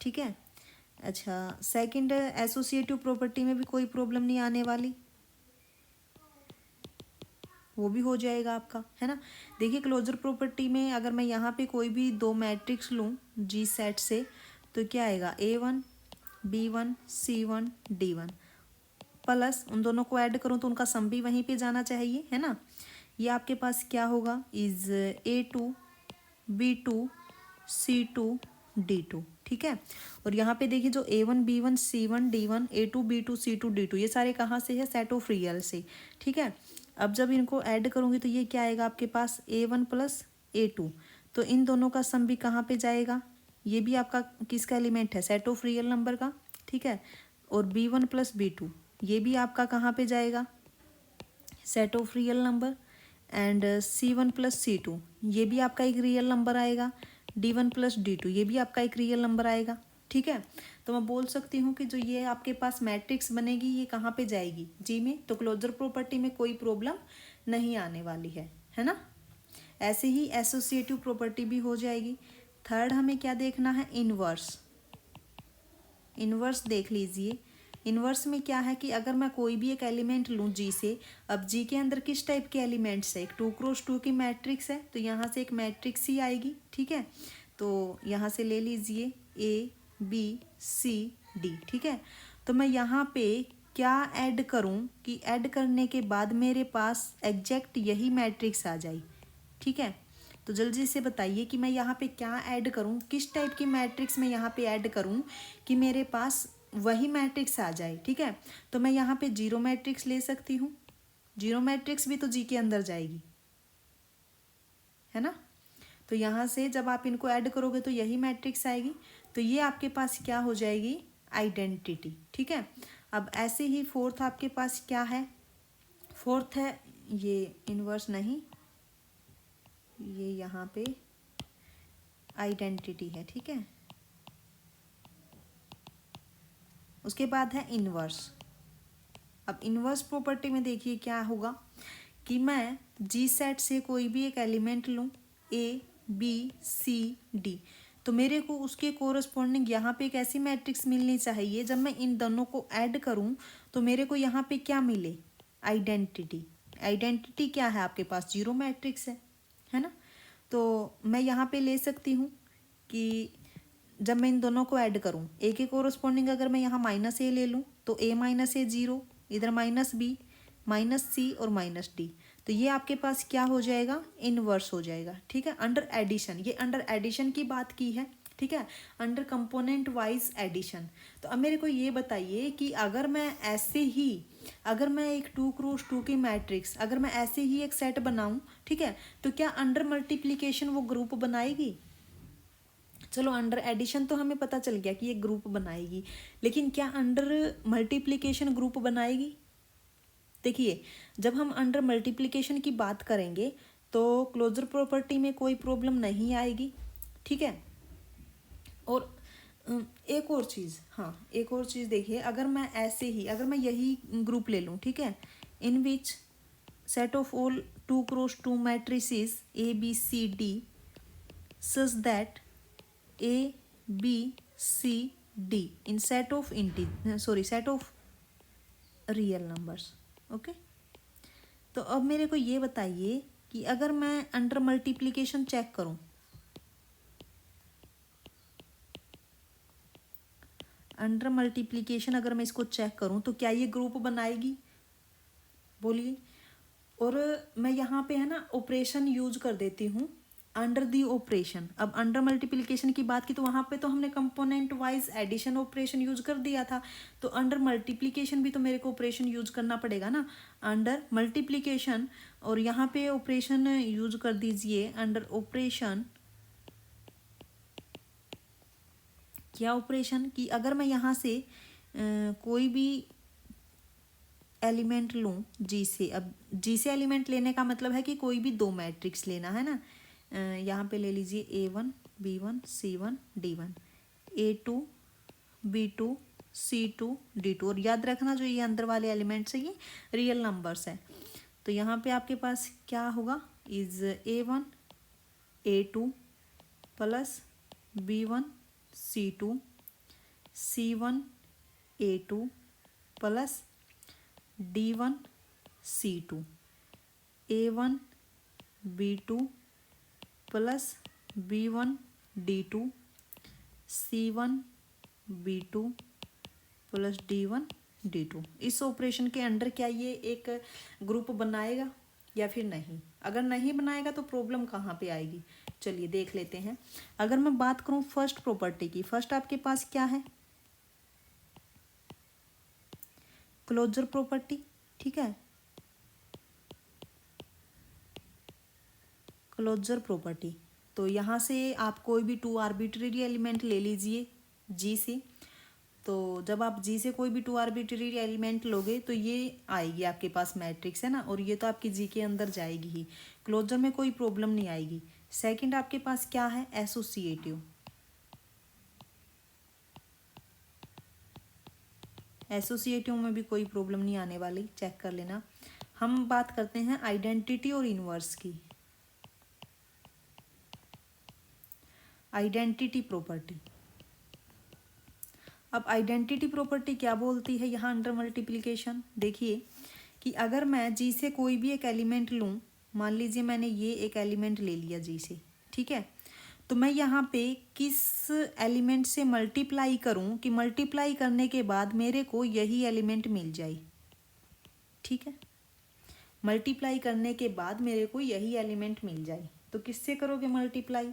S1: ठीक है। अच्छा, सेकंड एसोसिएटिव प्रॉपर्टी में भी कोई प्रॉब्लम नहीं आने वाली, वो भी हो जाएगा आपका, है ना। देखिए क्लोजर प्रॉपर्टी में अगर मैं यहाँ पे कोई भी दो मैट्रिक्स लूँ G सेट से तो क्या आएगा A1 B1 C1 D1 plus उन दोनों को ऐड करूँ तो उनका सम भी वहीं पे जाना चाहिए, है ना। ये आपके पास क्या होगा is A2 B2 C2 D2, ठीक है। और यहाँ पे देखिए जो A1 B1 C1 D1 A2 B2 C2 D2 ये सारे कहाँ से है, सेट ऑफ रियल से, ठीक है। अब जब इनको ऐड करूँगी तो ये क्या आएगा आपके पास A1 प्लस A2, तो इन दोनों का सम भी कहाँ पे जाएगा, ये भी आपका किसका एलिमेंट है, सेट ऑफ रियल नंबर का, ठीक है। और B1 प्लस B2 ये भी आपका कहाँ पे जाएगा, set of real number. And C1 plus C2 ये भी आपका एक रियल नंबर आएगा, D1 प्लस D2 ये भी आपका एक रियल नंबर आएगा, ठीक है। तो मैं बोल सकती हूँ कि जो ये आपके पास मैट्रिक्स बनेगी ये कहाँ पे जाएगी, जी में, तो क्लोजर प्रॉपर्टी में कोई प्रॉब्लम नहीं आने वाली है ना। ऐसे ही एसोसिएटिव प्रॉपर्टी भी हो जाएगी। थर्ड हमें क्या देखना है, इनवर्स। इनवर्स देख लीजिए। इनवर्स में क्या है कि अगर मैं कोई भी एक एलिमेंट लूँ जी से, अब जी के अंदर किस टाइप के एलिमेंट्स है, एक 2x2 की मैट्रिक्स है, तो यहाँ से एक मैट्रिक्स ही आएगी, ठीक है। तो यहाँ से ले लीजिए ABCD, ठीक है। तो मैं यहाँ पे क्या ऐड करूँ कि ऐड करने के बाद मेरे पास एग्जैक्ट यही मैट्रिक्स आ जाए, ठीक है। तो जल्दी से बताइए कि मैं यहाँ पे क्या ऐड करूँ, किस टाइप की मैट्रिक्स मैं यहाँ पे ऐड करूँ कि मेरे पास वही मैट्रिक्स आ जाए, ठीक है। तो मैं यहाँ पे जीरो मैट्रिक्स ले सकती हूँ। जीरो मैट्रिक्स भी तो जी के अंदर जाएगी, है ना। तो यहाँ से जब आप इनको ऐड करोगे तो यही मैट्रिक्स आएगी। तो ये आपके पास क्या हो जाएगी, आइडेंटिटी, ठीक है। अब ऐसे ही फोर्थ आपके पास क्या है, फोर्थ है ये इनवर्स नहीं, ये यहाँ पे आइडेंटिटी है, ठीक है। उसके बाद है इनवर्स। अब इनवर्स प्रॉपर्टी में देखिए क्या होगा कि मैं जी सेट से कोई भी एक एलिमेंट लूँ ABCD, तो मेरे को उसके कोरस्पॉन्डिंग यहाँ पे एक ऐसी मैट्रिक्स मिलनी चाहिए, जब मैं इन दोनों को ऐड करूँ तो मेरे को यहाँ पे क्या मिले, आइडेंटिटी। आइडेंटिटी क्या है आपके पास, जीरो मैट्रिक्स है ना। तो मैं यहाँ पे ले सकती हूँ कि जब मैं इन दोनों को ऐड करूँ, ए के कोरस्पॉन्डिंग अगर मैं यहाँ -A ले लूँ तो A-A 0, इधर -B -C और -D, तो ये आपके पास क्या हो जाएगा, इनवर्स हो जाएगा, ठीक है। अंडर एडिशन, ये अंडर एडिशन की बात की है, ठीक है, अंडर कंपोनेंट वाइज एडिशन। तो अब मेरे को ये बताइए कि अगर मैं ऐसे ही, अगर मैं एक 2x2 की मैट्रिक्स, अगर मैं ऐसे ही एक सेट बनाऊं, ठीक है, तो क्या अंडर मल्टीप्लिकेशन वो ग्रुप बनाएगी। चलो अंडर एडिशन तो हमें पता चल गया कि ये ग्रुप बनाएगी, लेकिन क्या अंडर मल्टीप्लिकेशन ग्रुप बनाएगी। देखिए जब हम अंडर मल्टीप्लिकेशन की बात करेंगे तो क्लोजर प्रॉपर्टी में कोई प्रॉब्लम नहीं आएगी, ठीक है। और एक और चीज़, हाँ एक और चीज़ देखिए, अगर मैं ऐसे ही, अगर मैं यही ग्रुप ले लूँ, ठीक है, in which set of all 2x2 matrices ABCD such that ABCD in set of set of real numbers, okay. तो अब मेरे को ये बताइए कि अगर मैं अंडर मल्टीप्लिकेशन चेक करूं, अंडर मल्टीप्लिकेशन अगर मैं इसको चेक करूं तो क्या ये ग्रुप बनाएगी, बोलिए। और मैं यहाँ पे है ना ऑपरेशन यूज कर देती हूँ, अंडर दी ऑपरेशन। अब अंडर मल्टीप्लिकेशन की बात की तो वहाँ पे तो हमने component wise addition operation use कर दिया था, तो अंडर मल्टीप्लिकेशन भी तो मेरे को ऑपरेशन यूज करना पड़ेगा ना, अंडर मल्टीप्लिकेशन। और यहाँ पे ऑपरेशन यूज कर दीजिए, अंडर ऑपरेशन, क्या ऑपरेशन कि अगर मैं यहाँ से कोई भी एलिमेंट लूँ जी से, अब जी से एलिमेंट लेने का मतलब है कि कोई भी दो मैट्रिक्स लेना है ना। यहाँ पे ले लीजिए A1 B1 C1 D1, A2 B2 C2 D2, और याद रखना जो ये अंदर वाले एलिमेंट्स है ये रियल नंबर्स है। तो यहाँ पे आपके पास क्या होगा, is A1 A2 plus B1 C2 C1 A2 plus D1 C2 A1 B2 plus B1 D2 C1 B2 plus D1 D2। इस ऑपरेशन के अंडर क्या ये एक ग्रुप बनाएगा या फिर नहीं। अगर नहीं बनाएगा तो प्रॉब्लम कहाँ पे आएगी, चलिए देख लेते हैं। अगर मैं बात करूँ फर्स्ट प्रॉपर्टी की, फर्स्ट आपके पास क्या है, क्लोजर प्रॉपर्टी, ठीक है, क्लोजर प्रॉपर्टी। तो यहाँ से आप कोई भी 2 आर्बिट्रेरी एलिमेंट ले लीजिए जी से। तो जब आप जी से कोई भी 2 आर्बिट्रेरी एलिमेंट लोगे तो ये आएगी आपके पास मैट्रिक्स, है ना, और ये तो आपकी जी के अंदर जाएगी ही, क्लोजर में कोई प्रॉब्लम नहीं आएगी। सेकंड आपके पास क्या है, एसोसिएटिव। एसोसिएटिव में भी कोई प्रॉब्लम नहीं आने वाली, चेक कर लेना। हम बात करते हैं आइडेंटिटी और इन्वर्स की। Identity property. अब आइडेंटिटी प्रॉपर्टी क्या बोलती है यहाँ अंडर मल्टीप्लिकेशन, देखिए कि अगर मैं जी से कोई भी एक एलिमेंट लूँ, मान लीजिए मैंने ये एक एलिमेंट ले लिया जी से, ठीक है, तो मैं यहाँ पे किस एलिमेंट से मल्टीप्लाई करूँ कि मल्टीप्लाई करने के बाद मेरे को यही एलिमेंट मिल जाए, ठीक है, मल्टीप्लाई करने के बाद मेरे को यही एलिमेंट मिल जाए। तो किससे करोगे मल्टीप्लाई,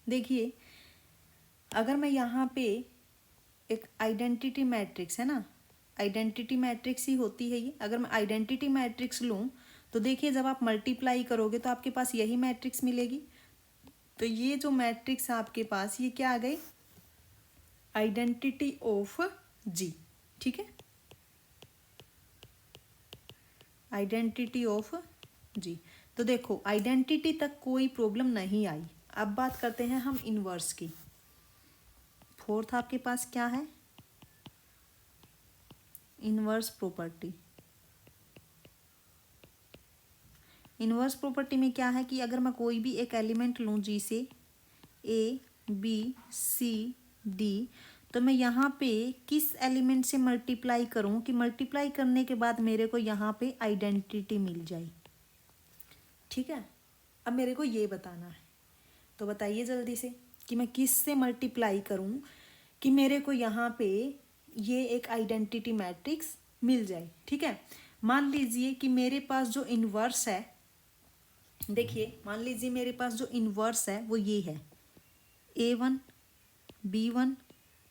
S1: देखिए अगर मैं यहाँ पे एक आइडेंटिटी मैट्रिक्स है ना, आइडेंटिटी मैट्रिक्स ही होती है ये, अगर मैं आइडेंटिटी मैट्रिक्स लूँ तो देखिए जब आप मल्टीप्लाई करोगे तो आपके पास यही मैट्रिक्स मिलेगी। तो ये जो मैट्रिक्स आपके पास ये क्या आ गई, आइडेंटिटी ऑफ जी, ठीक है, आइडेंटिटी ऑफ जी। तो देखो आइडेंटिटी तक कोई प्रॉब्लम नहीं आई। अब बात करते हैं हम इन्वर्स की। फोर्थ आपके पास क्या है, इन्वर्स प्रॉपर्टी। इन्वर्स प्रॉपर्टी में क्या है कि अगर मैं कोई भी एक एलिमेंट लूँ जी से, ए बी सी डी, तो मैं यहाँ पे किस एलिमेंट से मल्टीप्लाई करूँ कि मल्टीप्लाई करने के बाद मेरे को यहाँ पे आइडेंटिटी मिल जाए, ठीक है। अब मेरे को ये बताना है, तो बताइए जल्दी से कि मैं किस से मल्टीप्लाई करूँ कि मेरे को यहाँ पे ये एक आइडेंटिटी मैट्रिक्स मिल जाए, ठीक है। मान लीजिए कि मेरे पास जो इन्वर्स है, देखिए मान लीजिए मेरे पास जो इन्वर्स है वो ये है A1 B1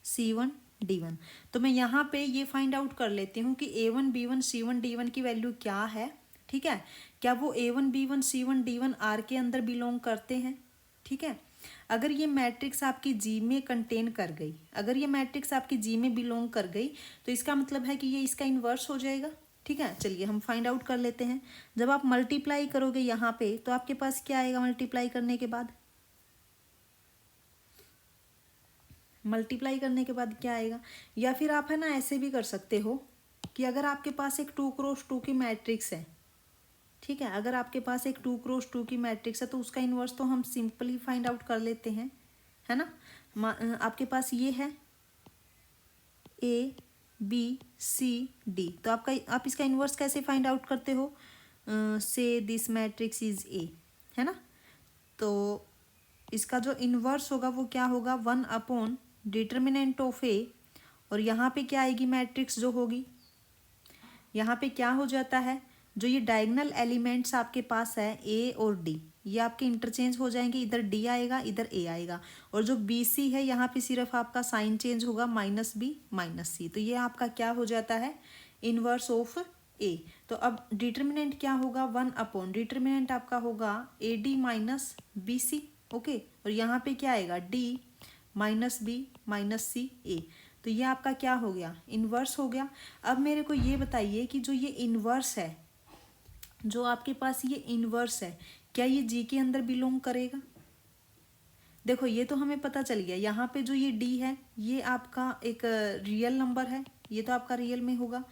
S1: C1 D1। तो मैं यहाँ पे ये फाइंड आउट कर लेती हूँ कि A1 B1 C1 D1 की वैल्यू क्या है, ठीक है, क्या वो A1 B1 C1 D1 R के अंदर बिलोंग करते हैं, ठीक है। अगर ये मैट्रिक्स आपकी जी में कंटेन कर गई, अगर ये मैट्रिक्स आपकी जी में बिलोंग कर गई तो इसका मतलब है कि ये इसका इन्वर्स हो जाएगा, ठीक है। चलिए हम फाइंड आउट कर लेते हैं। जब आप मल्टीप्लाई करोगे यहाँ पे तो आपके पास क्या आएगा, मल्टीप्लाई करने के बाद, मल्टीप्लाई करने के बाद क्या आएगा, या फिर आप है ना ऐसे भी कर सकते हो कि अगर आपके पास एक 2x2 की मैट्रिक्स है, ठीक है, अगर आपके पास एक 2x2 की मैट्रिक्स है तो उसका इन्वर्स तो हम सिंपली फाइंड आउट कर लेते हैं, है ना। आपके पास ये है A B C D, तो आप इसका इन्वर्स कैसे फाइंड आउट करते हो, से दिस मैट्रिक्स इज A, है ना। तो इसका जो इन्वर्स होगा वो क्या होगा, 1 डिटर्मिनेंट ऑफ A, और यहाँ पे क्या आएगी मैट्रिक्स जो होगी, यहाँ पे क्या हो जाता है, जो ये डायगोनल एलिमेंट्स आपके पास है A और D, ये आपके इंटरचेंज हो जाएंगे, इधर D आएगा इधर A आएगा, और जो BC है यहाँ पे सिर्फ आपका साइन चेंज होगा, -B -C, तो ये आपका क्या हो जाता है, इन्वर्स ऑफ A। तो अब डिटर्मिनेंट क्या होगा, 1 डिटर्मिनेंट आपका होगा AD -BC, ओके, और यहाँ पे क्या आएगा D -B -C A, तो ये आपका क्या हो गया, इन्वर्स हो गया। अब मेरे को ये बताइए कि जो ये इन्वर्स है, जो आपके पास ये इन्वर्स है, क्या ये जी के अंदर बिलोंग करेगा। देखो ये तो हमें पता चल गया, यहाँ पे जो ये डी है ये आपका एक रियल नंबर है, ये तो आपका रियल में होगा।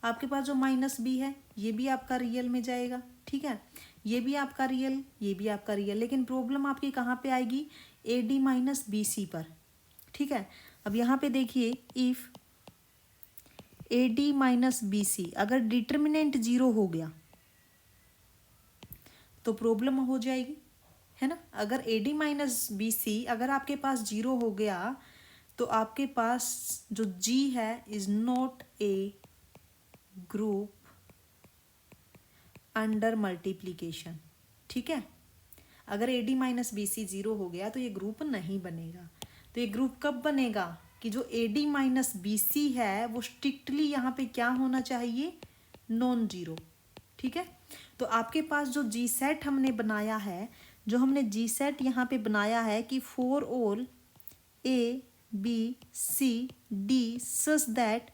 S1: आपके पास जो -B है ये भी आपका रियल में जाएगा, ठीक है, ये भी आपका रियल, ये भी आपका रियल, लेकिन प्रॉब्लम आपकी कहाँ पे आएगी, AD -BC पर, ठीक है। अब यहाँ पे देखिए इफ AD -BC अगर डिटर्मिनेंट 0 हो गया तो प्रॉब्लम हो जाएगी, है ना। अगर AD -BC अगर आपके पास 0 हो गया तो आपके पास जो G है is not a group under multiplication, ठीक है। अगर AD -BC 0 हो गया तो ये ग्रुप नहीं बनेगा। तो ये ग्रुप कब बनेगा कि जो AD -BC है वो स्ट्रिक्टली यहाँ पे क्या होना चाहिए, नॉन जीरो, ठीक है। तो आपके पास जो जी सेट हमने बनाया है, जो हमने जी सेट यहाँ पे बनाया है कि for all ABCD such that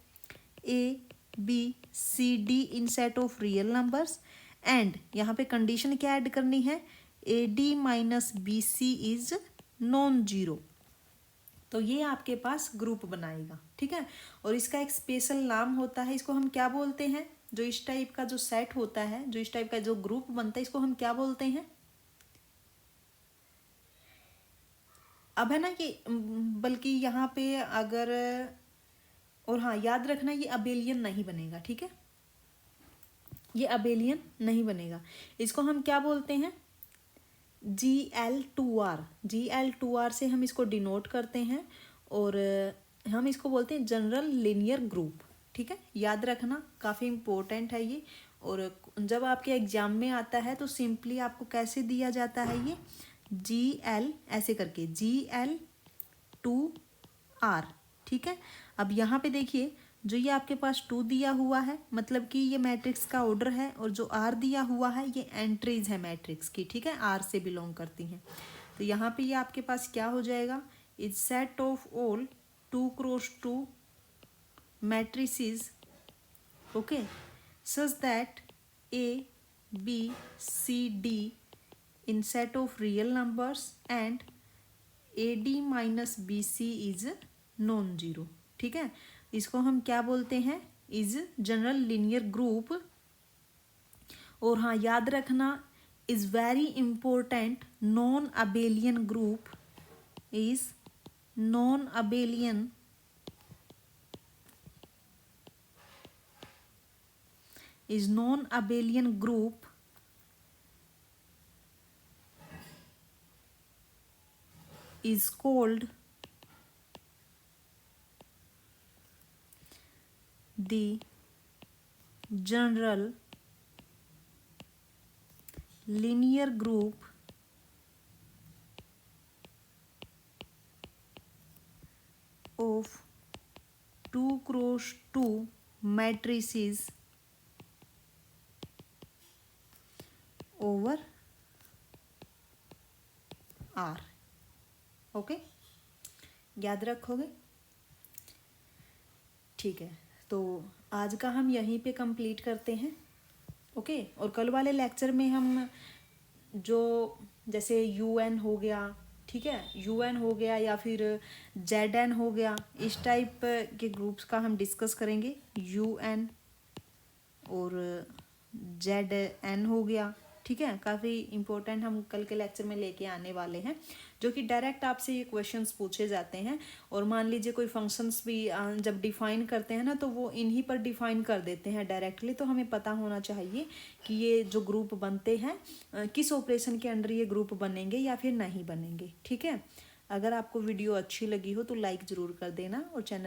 S1: ABCD in set of real numbers, and यहाँ पे कंडीशन क्या ऐड करनी है, AD -BC is non zero, तो ये आपके पास ग्रुप बनाएगा, ठीक है। और इसका एक स्पेशल नाम होता है, इसको हम क्या बोलते हैं, जो इस टाइप का जो सेट होता है, जो इस टाइप का जो ग्रुप बनता है, इसको हम क्या बोलते हैं। अब है ना कि बल्कि यहाँ पे अगर, और हाँ याद रखना ये अबेलियन नहीं बनेगा, ठीक है, ये अबेलियन नहीं बनेगा। इसको हम क्या बोलते हैं, GL2R, GL2R से हम इसको डिनोट करते हैं, और हम इसको बोलते हैं जनरल लीनियर ग्रुप, ठीक है। याद रखना काफ़ी इम्पोर्टेंट है ये। और जब आपके एग्जाम में आता है तो सिंपली आपको कैसे दिया जाता है ये, GL ऐसे करके, GL2R, ठीक है। अब यहाँ पे देखिए, जो ये आपके पास 2 दिया हुआ है, मतलब कि ये मैट्रिक्स का ऑर्डर है, और जो R दिया हुआ है ये एंट्रीज है मैट्रिक्स की, ठीक है, R से बिलोंग करती हैं। तो यहाँ पे ये आपके पास क्या हो जाएगा, is set of all 2x2 matrices, okay, such that ABCD in set of real numbers and AD minus BC is non zero, ठीक है। इसको हम क्या बोलते हैं, इज जनरल लीनियर ग्रुप। और हाँ याद रखना, is very important, non abelian group is non abelian group is called the general linear group of 2x2 matrices over R, okay, याद रखोगे, ठीक है। तो आज का हम यहीं पे कंप्लीट करते हैं, ओके। और कल वाले लेक्चर में हम जो जैसे UN हो गया, ठीक है, UN हो गया या फिर ZN हो गया, इस टाइप के ग्रुप्स का हम डिस्कस करेंगे। UN और ZN हो गया, ठीक है, काफ़ी इम्पोर्टेंट हम कल के लेक्चर में लेके आने वाले हैं, जो कि डायरेक्ट आपसे ये क्वेश्चंस पूछे जाते हैं। और मान लीजिए कोई फंक्शंस भी जब डिफाइन करते हैं ना, तो वो इन्हीं पर डिफाइन कर देते हैं डायरेक्टली। तो हमें पता होना चाहिए कि ये जो ग्रुप बनते हैं किस ऑपरेशन के अंडर ये ग्रुप बनेंगे या फिर नहीं बनेंगे, ठीक है। अगर आपको वीडियो अच्छी लगी हो तो लाइक ज़रूर कर देना, और चैनल